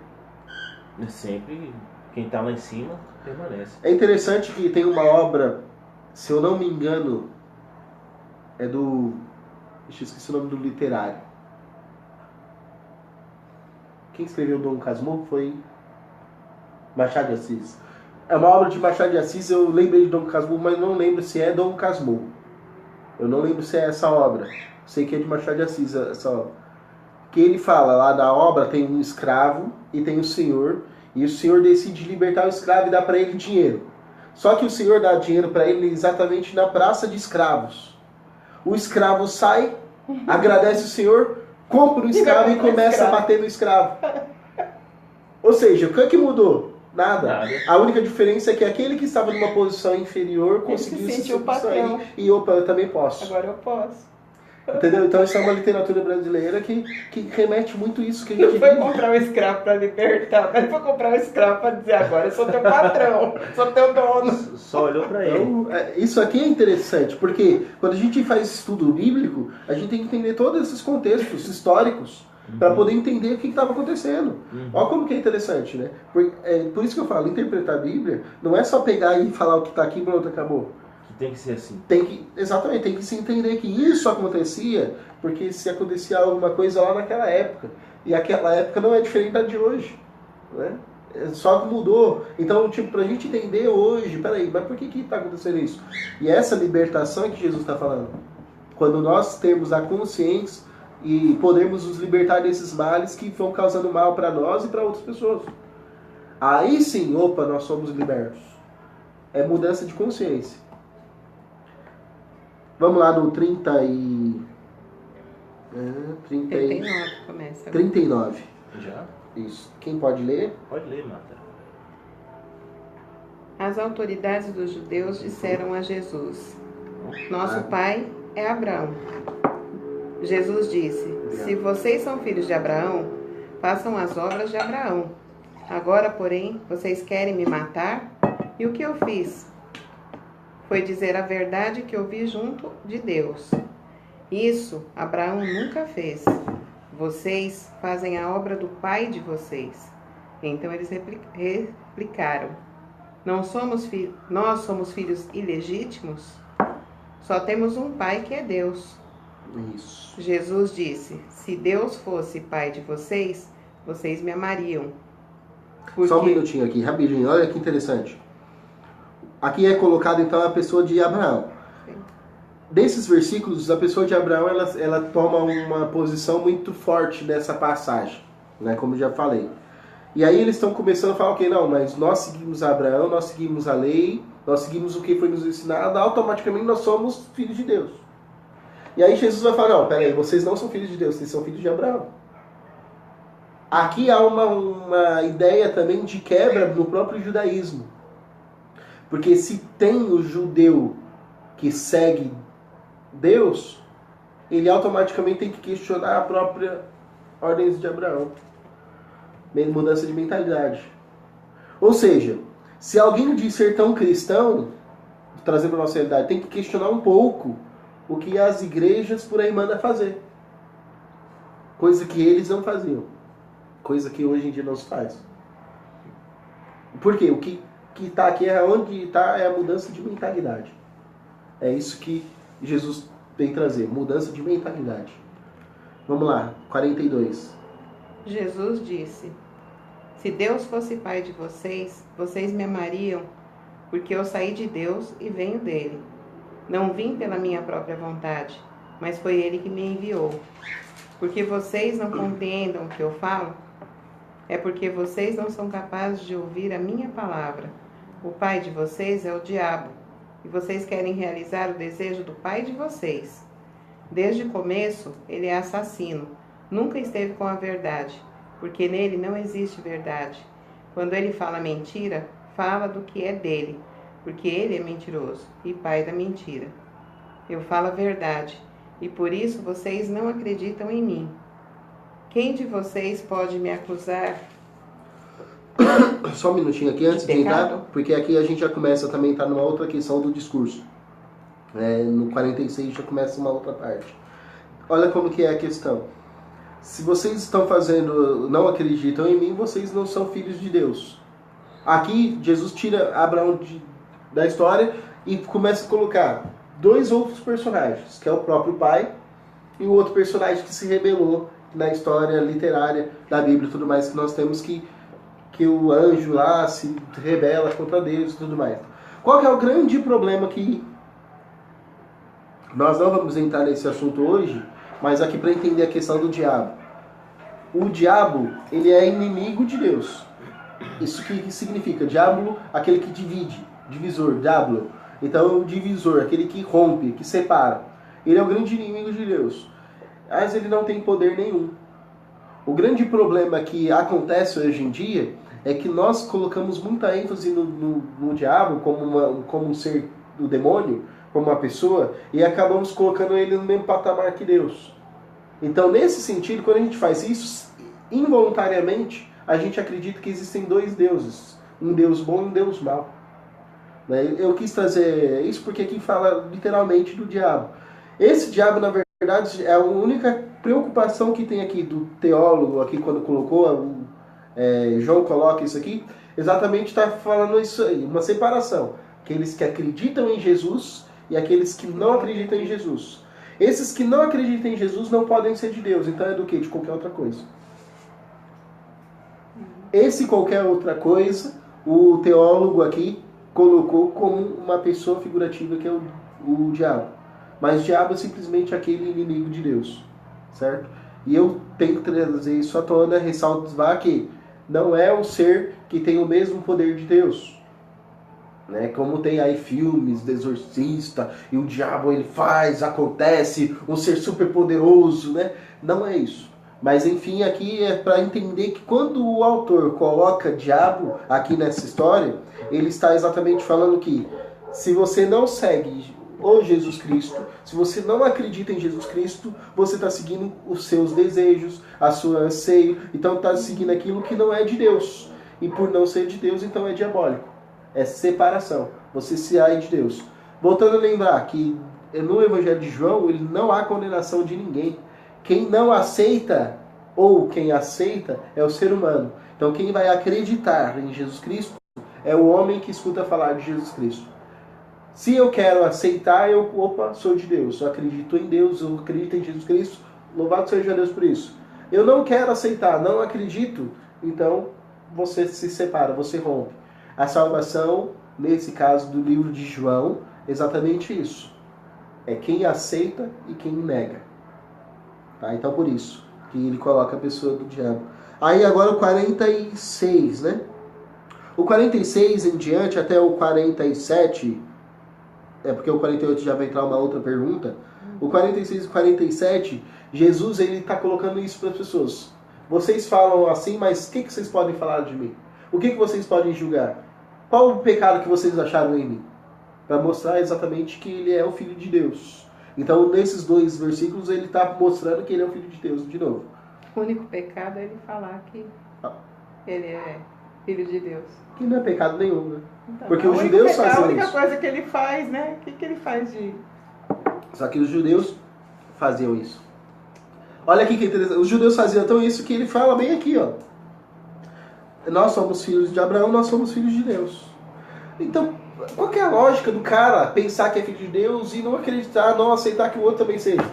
Sempre quem está lá em cima permanece. É interessante que tem uma obra, se eu não me engano, é do... Deixa eu esquecer o nome do literário. Quem escreveu Dom Casmurro foi Machado de Assis. É uma obra de Machado de Assis, eu lembrei de Dom Casmurro, mas não lembro se é Dom Casmurro. Eu não lembro se é essa obra. Sei que é de Machado de Assis essa obra. Que ele fala, lá da obra tem um escravo e tem o senhor, e o senhor decide libertar o escravo e dá para ele dinheiro. Só que o senhor dá dinheiro para ele exatamente na praça de escravos. O escravo sai, agradece o senhor, compra o escravo e começa a bater no escravo. Ou seja, o que mudou? Nada. A única diferença é que aquele que estava numa posição inferior conseguiu se sobressair. E opa, eu também posso. Agora eu posso. Entendeu? Então isso é uma literatura brasileira que remete muito isso que a Não gente foi vive. comprar um escravo para libertar, mas foi comprar um escravo para dizer agora eu sou teu patrão, sou teu dono. Só olhou para ele. Então, isso aqui é interessante, porque quando a gente faz estudo bíblico, a gente tem que entender todos esses contextos históricos para poder entender o que estava acontecendo. Olha como que é interessante, né? Por isso que eu falo, interpretar a Bíblia não é só pegar e falar o que está aqui e pronto, acabou. Tem que ser assim. Exatamente, tem que se entender que isso acontecia porque se acontecia alguma coisa lá naquela época. E aquela época não é diferente da de hoje. Né? Só que mudou. Então, tipo, pra gente entender hoje, peraí, mas por que está acontecendo isso? E essa libertação é que Jesus está falando. Quando nós temos a consciência e podemos nos libertar desses males que vão causando mal para nós e para outras pessoas. Aí sim, opa, nós somos libertos. É mudança de consciência. Vamos lá no 39 começa. 39. Já? Isso. Quem pode ler? Pode ler, Marta. As autoridades dos judeus disseram a Jesus: Nosso pai é Abraão. Jesus disse: Se vocês são filhos de Abraão, façam as obras de Abraão. Agora, porém, vocês querem me matar? E o que eu fiz? Foi dizer a verdade que ouvi junto de Deus. Isso Abraão nunca fez. Vocês fazem a obra do pai de vocês. Então eles replicaram: Nós somos filhos ilegítimos? Só temos um pai que é Deus. Isso. Jesus disse: Se Deus fosse pai de vocês, vocês me amariam. Só um minutinho aqui, rapidinho. Olha que interessante. Aqui é colocado então a pessoa de Abraão. Sim. Desses versículos, a pessoa de Abraão ela toma uma posição muito forte nessa passagem, né? Como eu já falei. E aí eles estão começando a falar, ok, não, mas nós seguimos Abraão, nós seguimos a lei, nós seguimos o que foi nos ensinado, automaticamente nós somos filhos de Deus. E aí Jesus vai falar, não, peraí, vocês não são filhos de Deus, vocês são filhos de Abraão. Aqui há uma ideia também de quebra no próprio judaísmo. Porque se tem o judeu que segue Deus, ele automaticamente tem que questionar a própria ordem de Abraão. Mudança de mentalidade. Ou seja, se alguém diz ser tão cristão, trazendo para a nossa realidade, tem que questionar um pouco o que as igrejas por aí mandam fazer. Coisa que eles não faziam. Coisa que hoje em dia não se faz. Por quê? O que está aqui é onde está é a mudança de mentalidade. É isso que Jesus vem trazer, mudança de mentalidade. Vamos lá, 42. Jesus disse: Se Deus fosse pai de vocês, vocês me amariam, porque eu saí de Deus e venho dele. Não vim pela minha própria vontade, mas foi ele que me enviou. Porque vocês não compreendam o que eu falo? É porque vocês não são capazes de ouvir a minha palavra. O pai de vocês é o diabo, e vocês querem realizar o desejo do pai de vocês. Desde o começo, ele é assassino, nunca esteve com a verdade, porque nele não existe verdade. Quando ele fala mentira, fala do que é dele, porque ele é mentiroso e pai da mentira. Eu falo a verdade, e por isso vocês não acreditam em mim. Quem de vocês pode me acusar? Só um minutinho aqui antes de entrar, porque aqui a gente já começa também a estar numa outra questão do discurso. No 46 já começa uma outra parte. Olha como que é a questão. Se vocês estão não acreditam em mim, vocês não são filhos de Deus. Aqui Jesus tira Abraão da história e começa a colocar dois outros personagens, que é o próprio pai e o outro personagem que se rebelou na história literária da Bíblia e tudo mais, que nós temos que porque o anjo lá se rebela contra Deus e tudo mais. Qual que é o grande problema que nós não vamos entrar nesse assunto hoje, mas aqui para entender a questão do diabo. O diabo, ele é inimigo de Deus. Isso que significa? Diabo, aquele que divide, divisor, diabo. Então, o divisor, aquele que rompe, que separa. Ele é o grande inimigo de Deus. Mas ele não tem poder nenhum. O grande problema que acontece hoje em dia é que nós colocamos muita ênfase no diabo como um ser do demônio, como uma pessoa, e acabamos colocando ele no mesmo patamar que Deus. Então, nesse sentido, quando a gente faz isso, involuntariamente, a gente acredita que existem dois deuses. Um Deus bom e um Deus mau. Eu quis trazer isso porque aqui fala literalmente do diabo. Esse diabo, na verdade, é a única preocupação que tem aqui do teólogo, aqui quando colocou, João coloca isso aqui, exatamente está falando isso aí, uma separação. Aqueles que acreditam em Jesus e aqueles que não acreditam em Jesus. Esses que não acreditam em Jesus não podem ser de Deus, então é do quê? De qualquer outra coisa. Esse qualquer outra coisa, o teólogo aqui colocou como uma pessoa figurativa que é o diabo. Mas o diabo é simplesmente aquele inimigo de Deus, certo? E eu tenho que trazer isso à tona, ressaltar que não é um ser que tem o mesmo poder de Deus. Né? Como tem aí filmes de exorcista, e o diabo ele faz, acontece, um ser super poderoso, né? Não é isso. Mas enfim, aqui é para entender que quando o autor coloca diabo aqui nessa história, ele está exatamente falando que se você não segue o Jesus Cristo, se você não acredita em Jesus Cristo, você está seguindo os seus desejos, a sua anseio, então está seguindo aquilo que não é de Deus. E por não ser de Deus, então é diabólico. É separação. Você se sai de Deus. Voltando a lembrar que no Evangelho de João, ele não há condenação de ninguém. Quem não aceita, ou quem aceita, é o ser humano. Então quem vai acreditar em Jesus Cristo é o homem que escuta falar de Jesus Cristo. Se eu quero aceitar, sou de Deus. Eu acredito em Deus, eu acredito em Jesus Cristo. Louvado seja Deus por isso. Eu não quero aceitar, não acredito, então você se separa, você rompe. A salvação, nesse caso do livro de João, é exatamente isso. É quem aceita e quem nega. Tá? Então por isso que ele coloca a pessoa do diabo. Aí agora o 46, né? O 46 em diante até o 47, porque o 48 já vai entrar uma outra pergunta. O 46 e 47, Jesus ele está colocando isso para as pessoas. Vocês falam assim, mas o que vocês podem falar de mim? O que vocês podem julgar? Qual o pecado que vocês acharam em mim? Para mostrar exatamente que ele é o Filho de Deus. Então, nesses dois versículos, ele está mostrando que ele é o Filho de Deus de novo. O único pecado é ele falar que ele é Filho de Deus. Que não é pecado nenhum, né? Então, porque os judeus faziam isso. A única coisa que ele faz, né? O que ele faz de... Só que os judeus faziam isso. Olha aqui que interessante. Os judeus faziam então isso que ele fala bem aqui, ó. Nós somos filhos de Abraão, nós somos filhos de Deus. Então, qual que é a lógica do cara pensar que é filho de Deus e não acreditar, não aceitar que o outro também seja?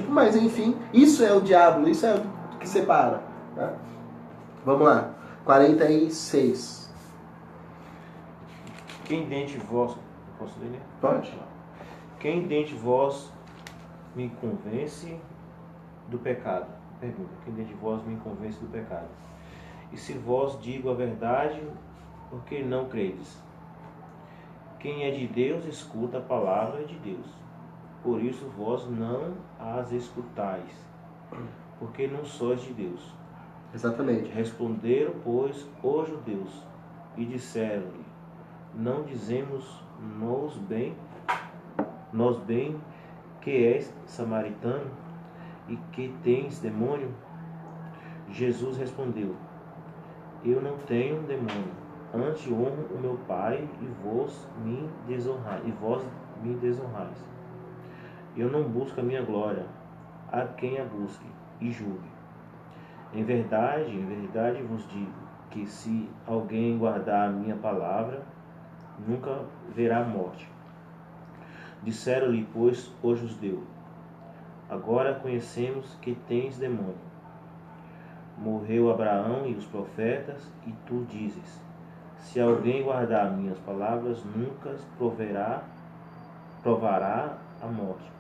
Mas enfim, isso é o diabo, isso é o que separa. Tá? Vamos lá, 46. Quem dentre vós... Posso ler? Pode. Quem dentre vós me convence do pecado? Pergunta. Quem dentre vós me convence do pecado? E se vós digo a verdade, por que não credes? Quem é de Deus, escuta a palavra de Deus. Por isso vós não as escutais, porque não sois de Deus. Exatamente. Responderam, pois, os judeus, e disseram-lhe: não dizemos nós bem que és samaritano e que tens demônio? Jesus respondeu: eu não tenho demônio, antes honro o meu Pai e vós me desonrais. Eu não busco a minha glória, a quem a busque e julgue. Em verdade vos digo que se alguém guardar a minha palavra, nunca verá morte. Disseram-lhe, pois, os judeus: agora conhecemos que tens demônio. morreu Abraão e os profetas, e tu dizes: se alguém guardar minhas palavras, nunca provará a morte.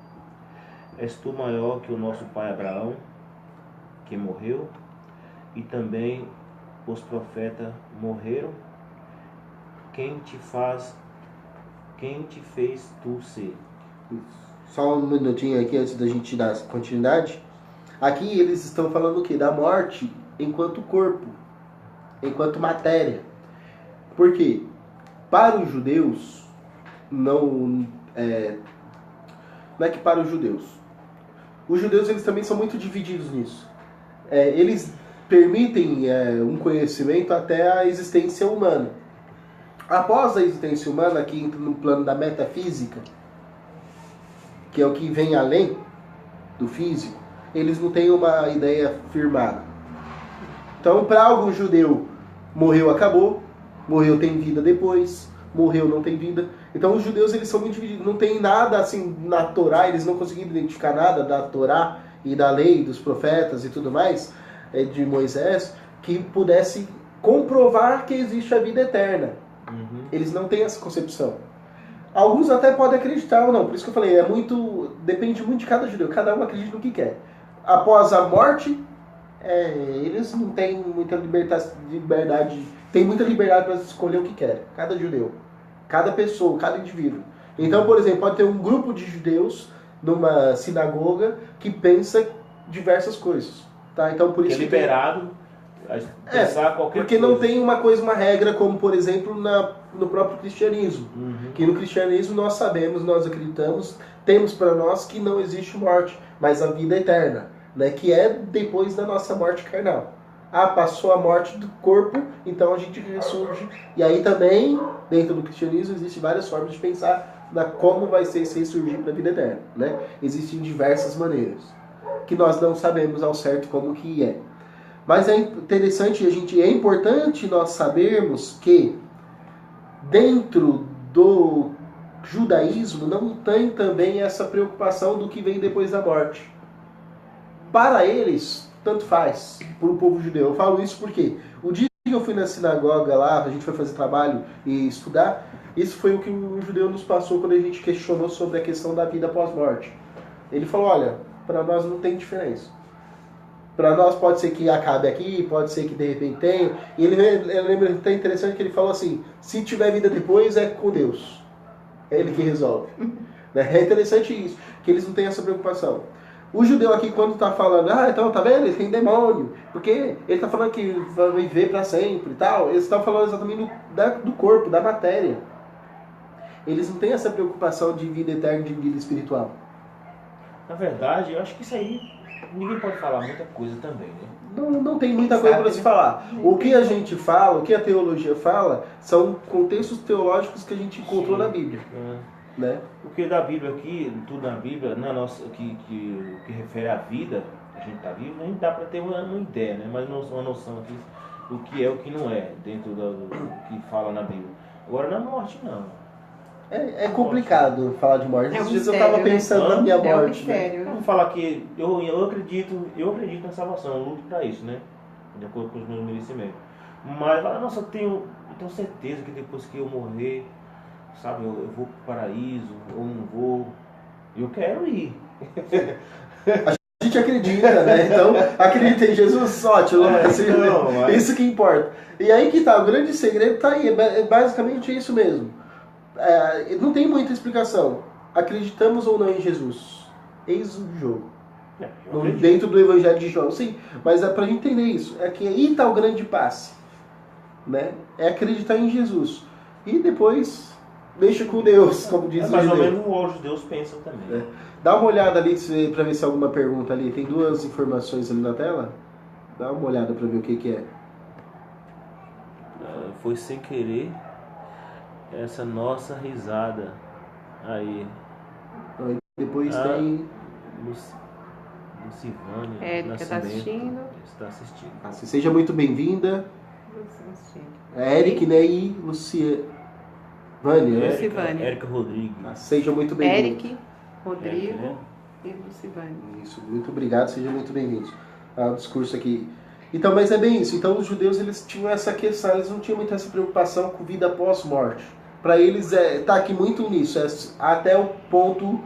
És tu maior que o nosso pai Abraão, que morreu, e também os profetas morreram? Quem te fez tu ser? Só um minutinho aqui antes da gente dar continuidade. Aqui eles estão falando o quê? Da morte enquanto corpo, enquanto matéria. Por quê? Para os judeus, não é que para os judeus. Os judeus eles também são muito divididos nisso. Eles permitem um conhecimento até a existência humana. Após a existência humana, aqui entra no plano da metafísica, que é o que vem além do físico, eles não têm uma ideia firmada. Então, para algum judeu, morreu, acabou, morreu, tem vida depois, morreu, não tem vida. Então, os judeus eles são muito divididos, não tem nada assim na Torá, eles não conseguiram identificar nada da Torá e da lei, dos profetas e tudo mais, de Moisés, que pudesse comprovar que existe a vida eterna. Eles não têm essa concepção. Alguns até podem acreditar ou não, por isso que eu falei, depende muito de cada judeu, cada um acredita no que quer. Após a morte, eles não têm muita liberdade, tem muita liberdade para escolher o que quer, cada judeu, cada pessoa, cada indivíduo. Então, por exemplo, pode ter um grupo de judeus numa sinagoga que pensa diversas coisas, tá? Então, por isso é liberado a pensar qualquer porque coisa. não tem uma regra como, por exemplo, no próprio cristianismo. Que no cristianismo nós sabemos, nós acreditamos, temos para nós que não existe morte, mas a vida eterna, né? Que é depois da nossa morte carnal. Passou a morte do corpo, então a gente ressurge. E aí também, dentro do cristianismo, existem várias formas de pensar na como vai ser esse ressurgir para a vida eterna, né? Existem diversas maneiras, que nós não sabemos ao certo como que é. Mas é interessante, é importante nós sabermos que dentro do judaísmo não tem também essa preocupação do que vem depois da morte. Para eles, tanto faz, para o povo judeu. Eu falo isso porque o dia que eu fui na sinagoga lá, a gente foi fazer trabalho e estudar, isso foi o que o judeu nos passou quando a gente questionou sobre a questão da vida pós-morte. Ele falou, olha, para nós não tem diferença. Para nós pode ser que acabe aqui, pode ser que de repente tenha. E ele lembra até interessante que ele falou assim, se tiver vida depois é com Deus. É Ele que resolve. É interessante isso, que eles não têm essa preocupação. O judeu aqui quando está falando, então tá vendo, ele tem demônio, porque ele está falando que vai viver para sempre e tal, eles estão falando exatamente do corpo, da matéria. Eles não têm essa preocupação de vida eterna, de vida espiritual. Na verdade, eu acho que isso aí ninguém pode falar muita coisa também, né? Não tem muita coisa para se falar. O que a gente fala, o que a teologia fala, são contextos teológicos que a gente encontrou na Bíblia. Né? Porque da Bíblia aqui, tudo na Bíblia, na nossa, que refere à vida, a gente está vivo, a gente dá para ter uma ideia, né? Mas uma noção aqui do que é o que não é, dentro do que fala na Bíblia. Agora na morte não. É complicado falar de morte. Às vezes eu mistério, estava pensando na minha morte. Mistério, Vamos falar que eu acredito na salvação, eu luto para isso, né? De acordo com os meus merecimentos. Mas, nossa, eu tenho certeza que depois que eu morrer, sabe, eu vou para o paraíso, ou não vou. Eu quero ir. A gente acredita, né? Então, acredita em Jesus, ótimo. Isso que importa. E aí que tá, o grande segredo tá aí. É basicamente isso mesmo. Não tem muita explicação. Acreditamos ou não em Jesus? Eis o jogo. Dentro do Evangelho de João, sim. Mas é pra gente entender isso. É que aí tá o grande passe. Né? É acreditar em Jesus. E depois deixa com Deus, como diz o mais judeu. ou menos os judeus pensam também. Dá uma olhada ali pra ver se há alguma pergunta ali. Tem duas informações ali na tela. Dá uma olhada pra ver o que é. Foi sem querer essa nossa risada aí. Depois tem... Lucivânia. Érica está assistindo. Está assistindo. Seja muito bem-vinda. Eric, né? E Lucivânia. Érica Rodrigues. Seja muito bem-vinda. Eric, Rodrigo e Lucivânia. Isso, muito obrigado, sejam muito bem-vindos. O discurso aqui. Então, mas é bem isso. Então, os judeus, eles tinham essa questão, eles não tinham muita essa preocupação com vida pós-morte. Para eles, tá aqui muito nisso, até o ponto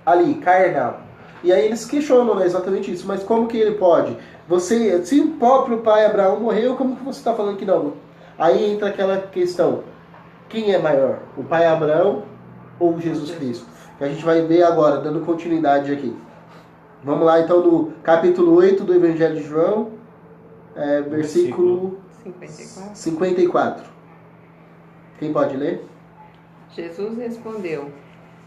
ali, carnal. E aí eles questionam, né, exatamente isso. Mas como que ele pode? Se o próprio pai Abraão morreu, como que você está falando que não? Aí entra aquela questão, quem é maior? O pai Abraão ou Jesus Cristo? Que a gente vai ver agora, dando continuidade aqui. Vamos lá, então, no capítulo 8 do Evangelho de João, versículo 54. Quem pode ler? Jesus respondeu: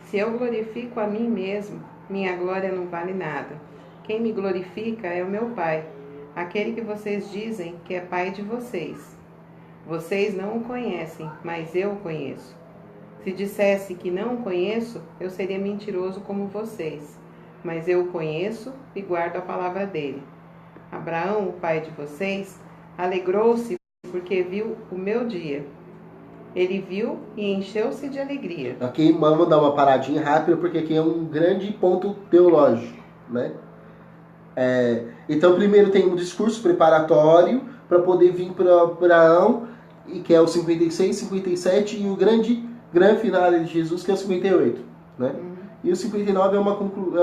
Se eu glorifico a mim mesmo, minha glória não vale nada. Quem me glorifica é o meu Pai, aquele que vocês dizem que é Pai de vocês. Vocês não o conhecem, mas eu o conheço. Se dissesse que não o conheço, eu seria mentiroso como vocês. Mas eu o conheço e guardo a palavra dele. Abraão, o pai de vocês, alegrou-se porque viu o meu dia. Ele viu e encheu-se de alegria. Aqui vamos dar uma paradinha rápida, porque aqui é um grande ponto teológico, né? Então, primeiro tem um discurso preparatório para poder vir para Abraão, que é o 56, 57, e o grande final de Jesus, que é o 58, né? E o 59 é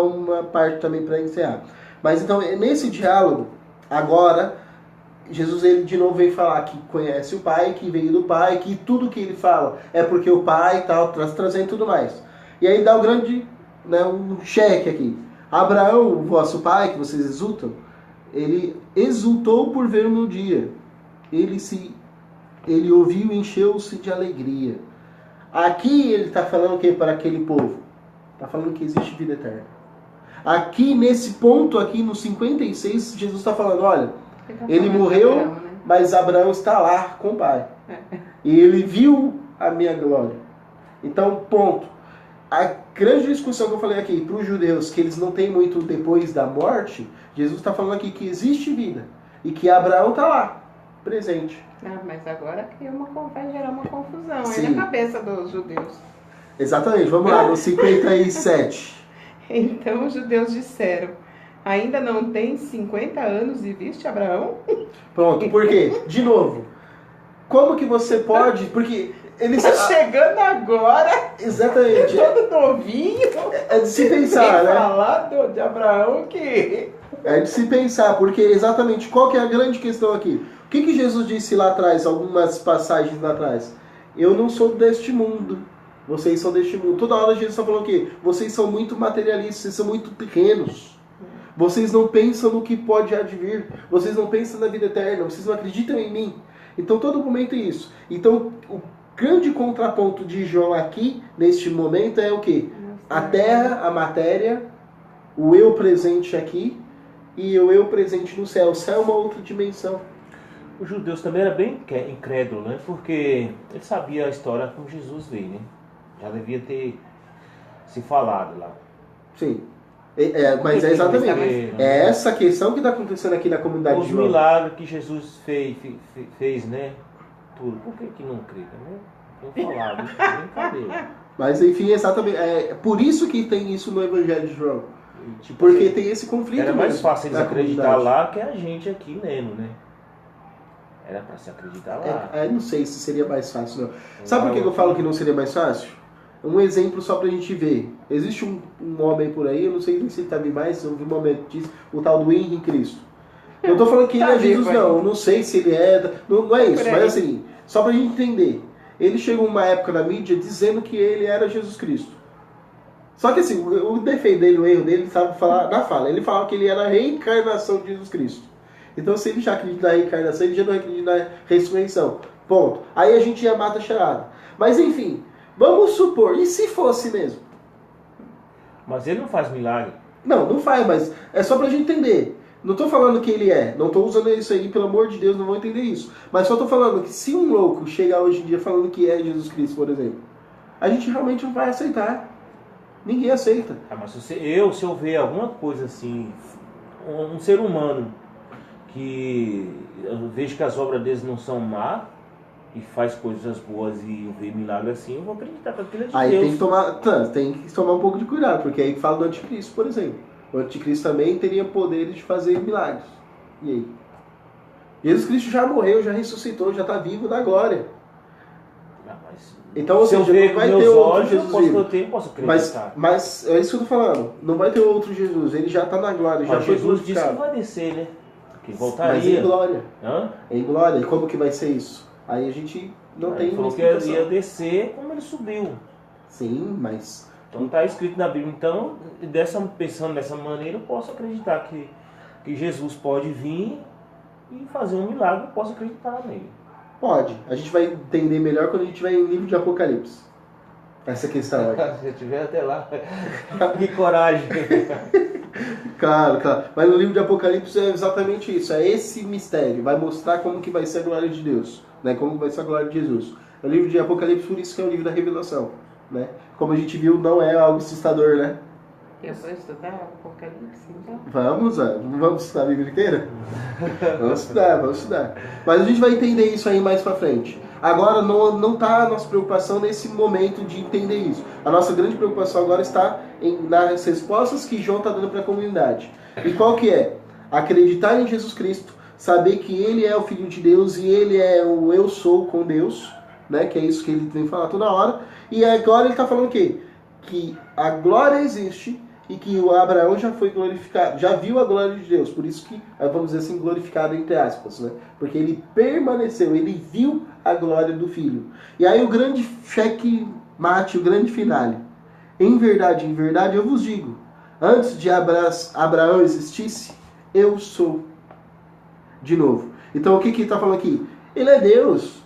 uma parte também para encerrar. Mas então, nesse diálogo, agora, Jesus ele de novo vem falar que conhece o Pai, que veio do Pai, que tudo que ele fala é porque o Pai e tal, trazendo tudo mais. E aí dá o grande, né, um cheque aqui. Abraão, o vosso pai, que vocês exultam, ele exultou por ver o meu dia. Ele ouviu e encheu-se de alegria. Aqui ele está falando o que para aquele povo? Está falando que existe vida eterna. Aqui, nesse ponto, aqui no 56, Jesus está falando, olha, ele morreu, Abraão, né? Mas Abraão está lá com o Pai. E ele viu a minha glória. Então, ponto. A grande discussão que eu falei aqui para os judeus, que eles não têm muito depois da morte, Jesus está falando aqui que existe vida. E que Abraão está lá, presente. Mas agora vai gerar uma confusão Sim. aí na cabeça dos judeus. Exatamente, vamos lá, no 57. Então os judeus disseram: ainda não tem 50 anos e viste Abraão? Pronto, por quê? De novo, como que você pode... Porque eles... Tá chegando agora, exatamente, todo novinho, é de se pensar, né? falar de Abraão que... É de se pensar, porque exatamente qual que é a grande questão aqui? O que Jesus disse lá atrás, algumas passagens lá atrás? Eu não sou deste mundo. Vocês são deste mundo. Toda hora Jesus está falando o quê? Vocês são muito materialistas, vocês são muito pequenos. Vocês não pensam no que pode advir. Vocês não pensam na vida eterna. Vocês não acreditam em mim. Então, todo momento é isso. Então, o grande contraponto de João aqui, neste momento, é o quê? A terra, a matéria, o eu presente aqui e o eu presente no céu. O céu é uma outra dimensão. Os judeus também eram bem incrédulos, né? Porque ele sabia a história como Jesus veio, né? Já devia ter se falado lá. Sim. Mas é exatamente essa questão que está acontecendo aqui na comunidade de João. Os milagres que Jesus fez, né? Tudo. Por que não crê? Não falado, isso é brincadeira. Mas enfim, exatamente. É por isso que tem isso no Evangelho de João. Tipo, porque tem esse conflito. Era mais fácil eles acreditar lá que a gente aqui mesmo, né? Era para se acreditar lá. Não sei se seria mais fácil, não. Sabe por que eu falo que não seria mais fácil? Um exemplo só pra gente ver. Existe um homem por aí, eu não sei se ele tá bem mais, eu vi um momento disso, o tal do Henrique Cristo. Eu tô falando que ele é Jesus, não. Eu não sei se ele é. Não é isso, mas assim, só pra gente entender. Ele chegou uma época na mídia dizendo que ele era Jesus Cristo. Só que assim, o defeito dele, o erro dele, ele sabe falar na fala. Ele falava que ele era a reencarnação de Jesus Cristo. Então, se ele já acredita na reencarnação, ele já não acredita na ressurreição. Ponto. Aí a gente já mata a charada. Mas, enfim, vamos supor, e se fosse mesmo? Mas ele não faz milagre. Não faz, mas é só pra gente entender. Não tô falando que ele é. Não tô usando isso aí, pelo amor de Deus, não vou entender isso. Mas só tô falando que se um louco chegar hoje em dia falando que é Jesus Cristo, por exemplo, a gente realmente não vai aceitar. Ninguém aceita. Mas se eu ver alguma coisa assim, um ser humano que eu vejo que as obras deles não são má e faz coisas boas e eu ver milagre assim, eu vou acreditar que aquilo é de aí Deus. Tem que tomar um pouco de cuidado, porque aí fala do anticristo, por exemplo. O anticristo também teria poderes de fazer milagres. E aí? Jesus Cristo já morreu, já ressuscitou, já está vivo na glória. Mas, Então, ou se eu seja, ver não com vai meus ter outro olhos, Jesus eu vivo. posso acreditar. Mas é isso que eu tô falando. Não vai ter outro Jesus. Ele já está na glória, já Mas foi Jesus disse que glorificado. vai descer, né? Que Mas voltaria. em glória. Hã? Em glória. E como que vai ser isso? Aí a gente não tem Ele falou que explicação. ia descer como ele subiu. Sim, mas... Então está escrito na Bíblia. Então, pensando dessa maneira, eu posso acreditar que Jesus pode vir e fazer um milagre, eu posso acreditar nele. Pode. A gente vai entender melhor quando a gente estiver em livro de Apocalipse. Essa questão aí. Se eu tiver até lá. Que coragem. Claro. Mas no livro de Apocalipse é exatamente isso. É esse mistério. Vai mostrar como que vai ser a glória de Deus. Né? Como vai ser a glória de Jesus. É o livro de Apocalipse, por isso que é o livro da revelação. Né? Como a gente viu, não é algo assustador, né? Eu vou estudar Apocalipse, então? Vamos estudar a Bíblia inteira? Vamos estudar. Mas a gente vai entender isso aí mais pra frente. Agora não está a nossa preocupação nesse momento de entender isso. A nossa grande preocupação agora está nas respostas que João está dando para a comunidade. E qual que é? Acreditar em Jesus Cristo, saber que Ele é o Filho de Deus e Ele é o eu sou com Deus, né? Que é isso que Ele vem falar toda hora. E agora Ele está falando o quê? Que a glória existe e que o Abraão já foi glorificado, já viu a glória de Deus, por isso que, vamos dizer assim, glorificado entre aspas, né? Porque ele permaneceu, ele viu a glória do Filho. E aí o grande cheque mate, o grande finale. Em verdade, eu vos digo, antes de Abraão existisse, eu sou. De novo. Então o que ele está falando aqui? Ele é Deus.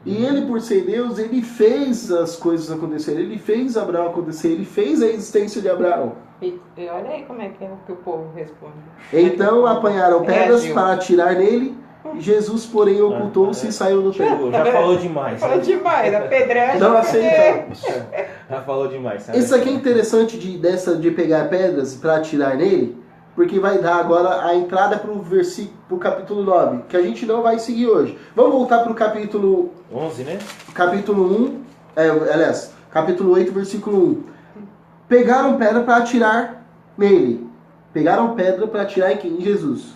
E ele, por ser Deus, ele fez as coisas acontecerem. Ele fez Abraão acontecer. Ele fez a existência de Abraão. E olha aí como é que o povo responde. Então apanharam pedras Reagiu. para atirar nele. Jesus, porém, ocultou-se e saiu do templo. Já falou demais. Falou demais, a pedreira. Não aceitamos. Já falou demais. Sabe? Isso aqui é interessante de pegar pedras para atirar nele, porque vai dar agora a entrada para o capítulo 9, que a gente não vai seguir hoje. Vamos voltar para o capítulo 11, né? capítulo 1, aliás, capítulo 8, versículo 1. Pegaram pedra para atirar nele. Pegaram pedra para atirar em quem? Em Jesus.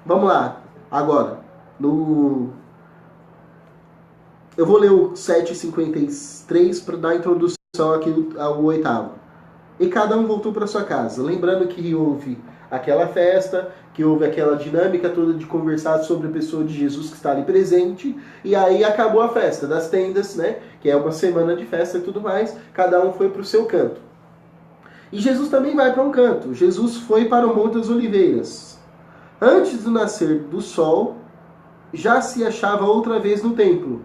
Vamos lá, agora. Eu vou ler o 7:53 para dar a introdução aqui ao oitavo. E cada um voltou para sua casa. Lembrando que houve aquela festa, que houve aquela dinâmica toda de conversar sobre a pessoa de Jesus que está ali presente. E aí acabou a festa das tendas, né? Que é uma semana de festa e tudo mais. Cada um foi para o seu canto. E Jesus também vai para um canto. Jesus foi para o Monte das Oliveiras. Antes do nascer do sol, já se achava outra vez no templo.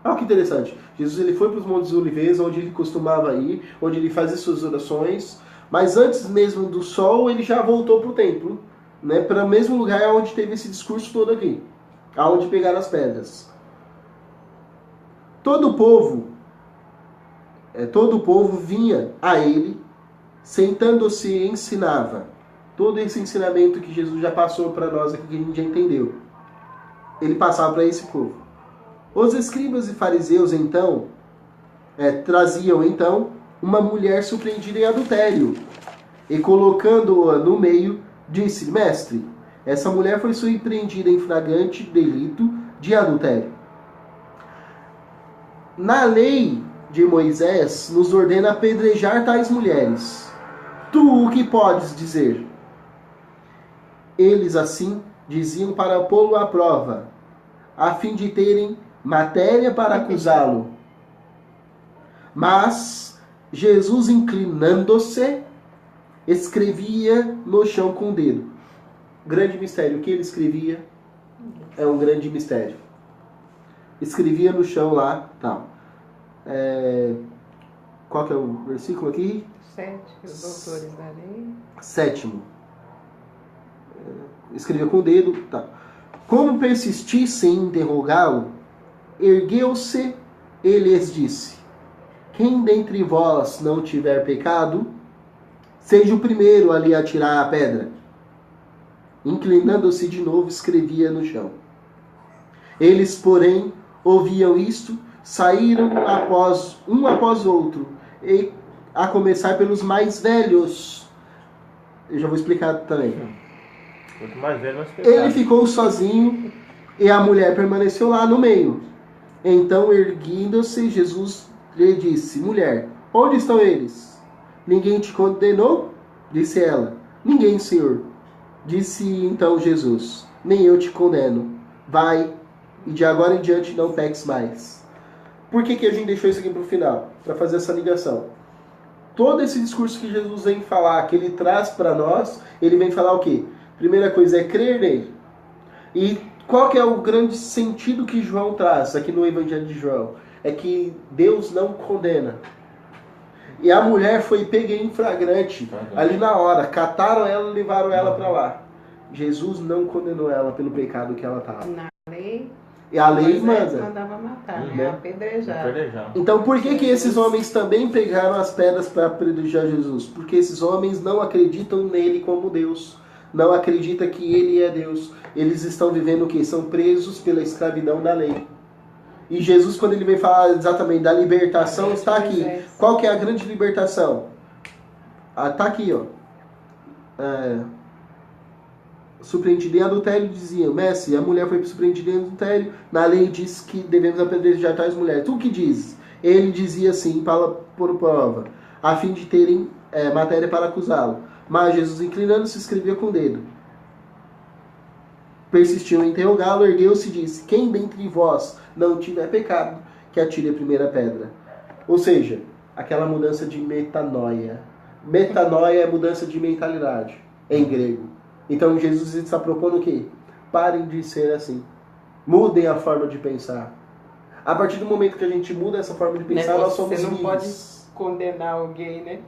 Olha que interessante. Jesus ele foi para os Montes das Oliveiras, onde ele costumava ir, onde ele fazia suas orações. Mas antes mesmo do sol, ele já voltou para o templo, né, para o mesmo lugar onde teve esse discurso todo aqui, aonde pegaram as pedras. Todo o povo vinha a ele, sentando-se e ensinava. Todo esse ensinamento que Jesus já passou para nós aqui, que a gente já entendeu. Ele passava para esse povo. Os escribas e fariseus, então, traziam, então, uma mulher surpreendida em adultério. E colocando-a no meio, disse: Mestre, essa mulher foi surpreendida em flagrante delito de adultério. Na lei de Moisés, nos ordena apedrejar tais mulheres. Tu o que podes dizer? Eles assim diziam para pô-lo à prova, a fim de terem matéria para acusá-lo. Mas Jesus, inclinando-se, escrevia no chão com o dedo. Grande mistério. O que ele escrevia é um grande mistério. Escrevia no chão lá, tal. Qual que é o versículo aqui? 7, os doutores da lei. 7º. Escrevia com o dedo, tá. Como persistissem em interrogá-lo, ergueu-se e lhes disse: Quem dentre vós não tiver pecado, seja o primeiro a lhe atirar a pedra. Inclinando-se de novo, escrevia no chão. Eles, porém, ouviam isto, saíram um após outro, e a começar pelos mais velhos. Eu já vou explicar também. Quanto mais velho, mais pecado. Ele ficou sozinho e a mulher permaneceu lá no meio. Então, erguendo-se, Jesus lhe disse: mulher, onde estão eles? Ninguém te condenou? Disse ela: ninguém, Senhor. Disse então Jesus: nem eu te condeno. Vai, e de agora em diante não peques mais. Por que a gente deixou isso aqui para o final? Para fazer essa ligação. Todo esse discurso que Jesus vem falar, que ele traz para nós, ele vem falar o quê? Primeira coisa é crer nele. E qual que é o grande sentido que João traz aqui no Evangelho de João? É que Deus não condena. E a mulher foi pega em flagrante ali na hora. Cataram ela e levaram ela para lá. Jesus não condenou ela pelo pecado que ela estava. Na lei, E a lei Moisés manda. mandava matar, Uhum. né? Apedrejar. Apedrejar. Então por que esses homens também pegaram as pedras para apedrejar Jesus? Porque esses homens não acreditam nele como Deus. Não acreditam que ele é Deus. Eles estão vivendo o quê? São presos pela escravidão da lei. E Jesus, quando ele vem falar exatamente da libertação, está aqui. Qual que é a grande libertação? Está aqui, ó. Surpreendido em adultério, dizia: mestre, a mulher foi surpreendida em adultério, na lei diz que devemos apedrejar tais mulheres. Tu que dizes? Ele dizia assim, por prova, a fim de terem matéria para acusá-lo. Mas Jesus, inclinando-se, escrevia com o dedo. Persistiu em interrogá-lo, ergueu-se e disse: quem dentre vós não tiver pecado, que atire a primeira pedra. Ou seja, aquela mudança de metanoia. Metanoia é mudança de mentalidade, em grego. Então Jesus está propondo o quê? Parem de ser assim. Mudem a forma de pensar. A partir do momento que a gente muda essa forma de pensar, nós somos Você não livres. pode condenar alguém, né?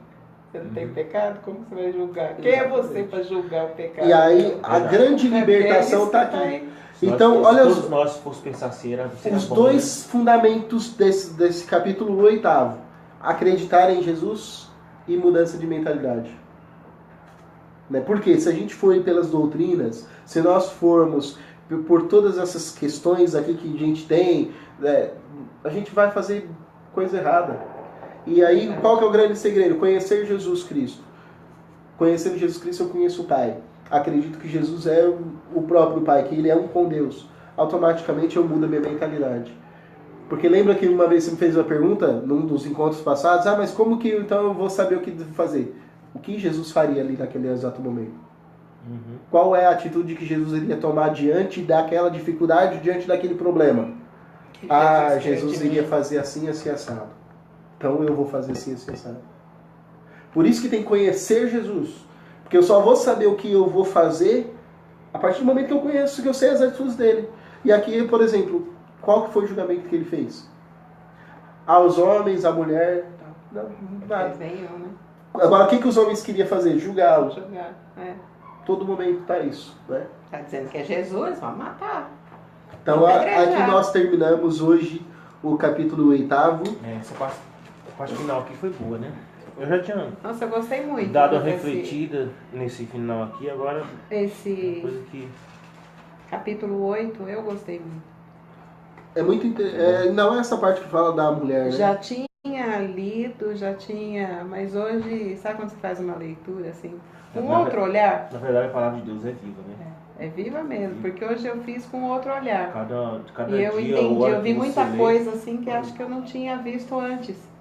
Você não tem pecado, como você vai julgar? Quem é você para julgar o pecado? E aí, a grande libertação está aqui. Então, olha todos nós fosse pensar assim, seria os bom, dois fundamentos desse capítulo 8º. Acreditar em Jesus e mudança de mentalidade. Porque se a gente for pelas doutrinas, se nós formos por todas essas questões aqui que a gente tem, a gente vai fazer coisa errada. E aí, qual que é o grande segredo? Conhecer Jesus Cristo. Conhecendo Jesus Cristo, eu conheço o Pai. Acredito que Jesus é o próprio Pai, que Ele é um com Deus. Automaticamente eu mudo a minha mentalidade. Porque lembra que uma vez você me fez uma pergunta, num dos encontros passados, mas como que então eu vou saber o que devo fazer? O que Jesus faria ali naquele exato momento? Uhum. Qual é a atitude que Jesus iria tomar diante daquela dificuldade, diante daquele problema? Jesus iria fazer assim, assim, assado. Então eu vou fazer assim, assim, assado. Por isso que tem que conhecer Jesus. Porque eu só vou saber o que eu vou fazer a partir do momento que eu conheço, que eu sei as atitudes dele. E aqui, por exemplo, qual que foi o julgamento que ele fez? Aos homens, à mulher... Não, nada. Agora, o que os homens queriam fazer? Julgá-lo. Julgar, Todo momento está isso, né? Está dizendo que é Jesus, vamos matar. Então, aqui nós terminamos hoje o capítulo 8º. Essa parte final aqui foi boa, né? Eu já tinha Nossa, eu gostei muito. dado uma refletida nesse final aqui, agora... Esse coisa que... capítulo 8, eu gostei muito. É muito interessante. Não é essa parte que fala da mulher, né? Já tinha lido, mas hoje, sabe quando você faz uma leitura assim, com outro olhar? Na verdade, a palavra de Deus é viva, né? É viva mesmo, porque hoje eu fiz com outro olhar. Cada E eu dia, entendi, hora eu vi que muita você coisa assim que acho que eu não tinha visto antes.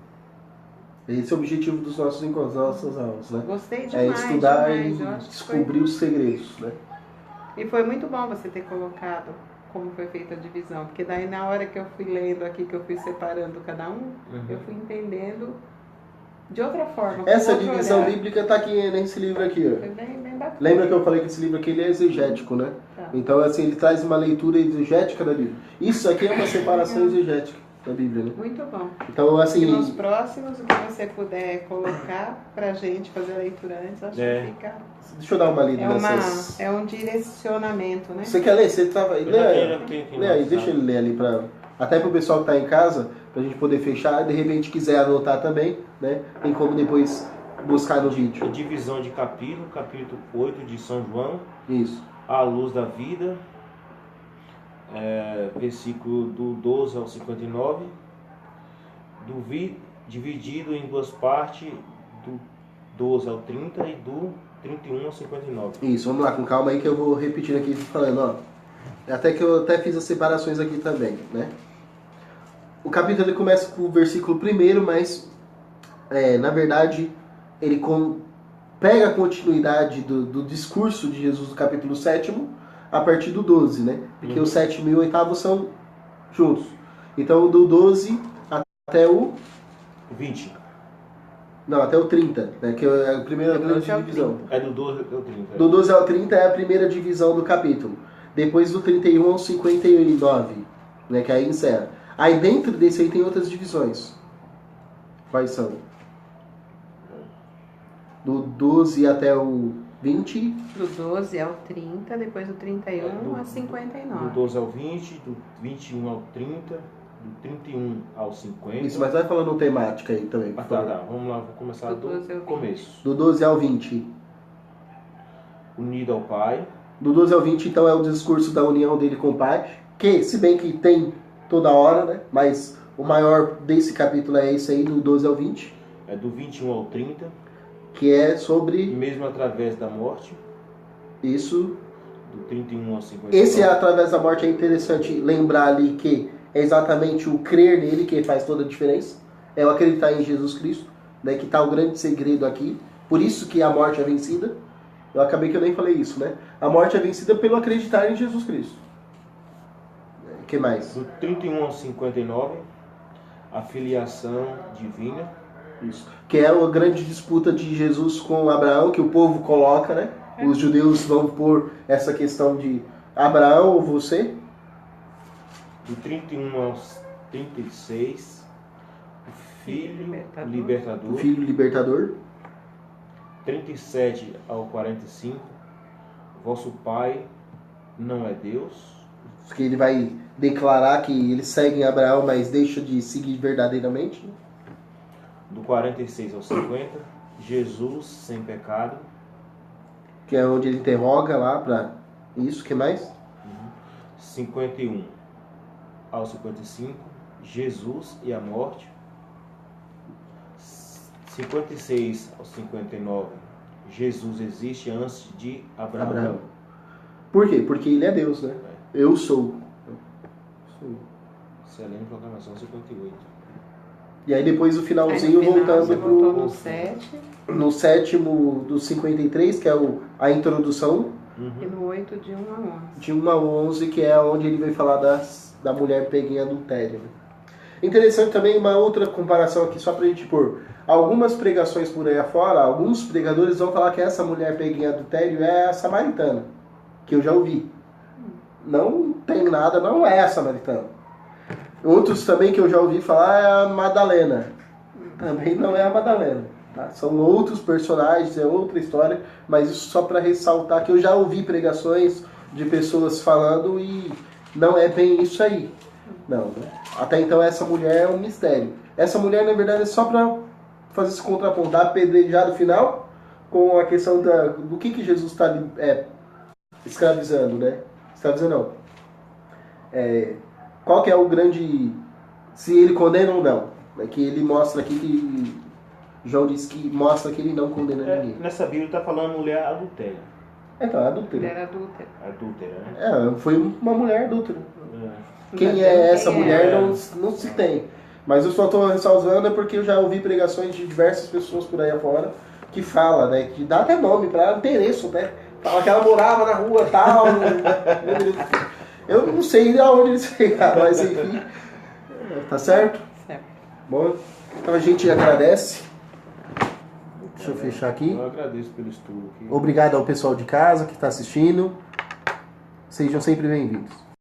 Esse é o objetivo dos nossos encontros, das nossas aulas, né? Gostei É demais, estudar demais. e Eu acho que descobrir os segredos, né? E foi muito bom você ter colocado como foi feita a divisão, porque daí na hora que eu fui lendo aqui, que eu fui separando cada um, eu fui entendendo de outra forma. Essa outro divisão olhar. bíblica está aqui nesse livro aqui, ó. Foi bem bacana. Lembra que eu falei que esse livro aqui ele é exegético, né? Tá. Então, assim, ele traz uma leitura exegética da Bíblia. Isso aqui é uma separação exegética da Bíblia, né? Muito bom. Então, assim... E nos próximos, o que você puder colocar pra gente fazer a leitura antes, acho que fica... Deixa eu dar uma lida nessas... É um direcionamento, né? Você quer ler? Você tava aí? Lê aí, Tá. deixa ele ler ali pra... Até pro pessoal que tá em casa, pra gente poder fechar, de repente quiser anotar também, né? Tem como depois buscar no vídeo. Divisão de capítulo 8 de São João, Isso. a luz da vida, versículo do 12 ao 59, dividido em duas partes, 12 ao 30 e do 31 ao 59. Isso, vamos lá, com calma aí que eu vou repetindo aqui, falando, ó. Até que eu até fiz as separações aqui também, né? O capítulo ele começa com o versículo 1º, mas, na verdade, ele pega a continuidade do discurso de Jesus do capítulo 7º a partir do 12, né? Porque o 7º e o 8º são juntos. Então, do 12 até o 20. Não, até o 30, né? Que é a primeira grande divisão. É do 12 ao 30. Do 12 ao 30 é a primeira divisão do capítulo. Depois do 31 ao 59, né? Que aí encerra. Aí dentro desse aí tem outras divisões. Quais são? Do 12 até o 20. Do 12 ao 30, depois do 31 a Do 59. 12 ao 20, do 21 ao 30, do 31 ao 50. Isso, mas vai falando temática aí também. Por favor. Tá. Vamos lá, vou começar Do 12 ao do 20. começo. Do 12 ao 20. Unido ao Pai. Do 12 ao 20, então, é o discurso da união dele com o Pai. Que, se bem que tem toda hora, né? Mas o maior desse capítulo é esse aí, do 12 ao 20. É do 21 ao 30. Que é sobre Mesmo através da morte. isso. Do 31 ao 59. Esse através da morte é interessante lembrar ali que é exatamente o crer nele que faz toda a diferença. É o acreditar em Jesus Cristo, né? Que está o grande segredo aqui. Por isso que a morte é vencida. Eu acabei que eu nem falei isso, né? A morte é vencida pelo acreditar em Jesus Cristo. O que mais? Do 31 ao 59, a filiação divina. Isso. Que é a grande disputa de Jesus com Abraão, que o povo coloca, né? Os judeus vão pôr essa questão de Abraão ou você. Do 31 ao 36, o Filho Libertador. Libertador. O filho libertador. 37 ao 45, vosso Pai não é Deus. Que ele vai declarar que eles seguem Abraão, mas deixam de seguir verdadeiramente. Do 46 ao 50, Jesus sem pecado. Que é onde ele interroga lá para isso. Que mais? 51 ao 55, Jesus e a morte. 56 ao 59, Jesus existe antes de Abraão. Por quê? Porque ele é Deus, né? Eu sou. Excelente proclamação. 58. E aí depois o Aí, finalzinho no final, voltando você voltou pro no 7 no 7º do 53, que é a introdução, e no 8 de 1 a 11. de 1 a 11, que é onde ele vai falar da mulher pega em adultério. Né? Interessante também uma outra comparação aqui, só pra gente pôr. Algumas pregações por aí afora, alguns pregadores vão falar que essa mulher pega em adultério é a samaritana, que eu já ouvi. Não tem nada, não é a samaritana. Outros também que eu já ouvi falar é a Madalena. Também não é a Madalena. Tá? São outros personagens, é outra história, mas isso só para ressaltar que eu já ouvi pregações de pessoas falando e não é bem isso aí. Não, né? Até então essa mulher é um mistério. Essa mulher, na verdade, é só para fazer esse contraponto, dar apedrejado final com a questão do que Jesus está escravizando, né? Escravizando não. Qual que é o grande... Se ele condena ou não. É que ele mostra aqui que... João diz que mostra que ele não condena ninguém. Nessa Bíblia está falando mulher adultéria. Então, adúltera. Mulher adúltera. Adúltera, né? Foi uma mulher adúltera. É. Quem Ainda é bem essa quem mulher é. não se tem. Mas eu só estou ressaltando é porque eu já ouvi pregações de diversas pessoas por aí afora que fala, né? Que dá até nome para ela, endereço, né? Fala que ela morava na rua tal. Eu não sei aonde eles pegaram, mas enfim. Tá certo? Certo. Bom, então a gente agradece. Deixa eu fechar aqui. Eu agradeço pelo estudo aqui. Obrigado ao pessoal de casa que está assistindo. Sejam sempre bem-vindos.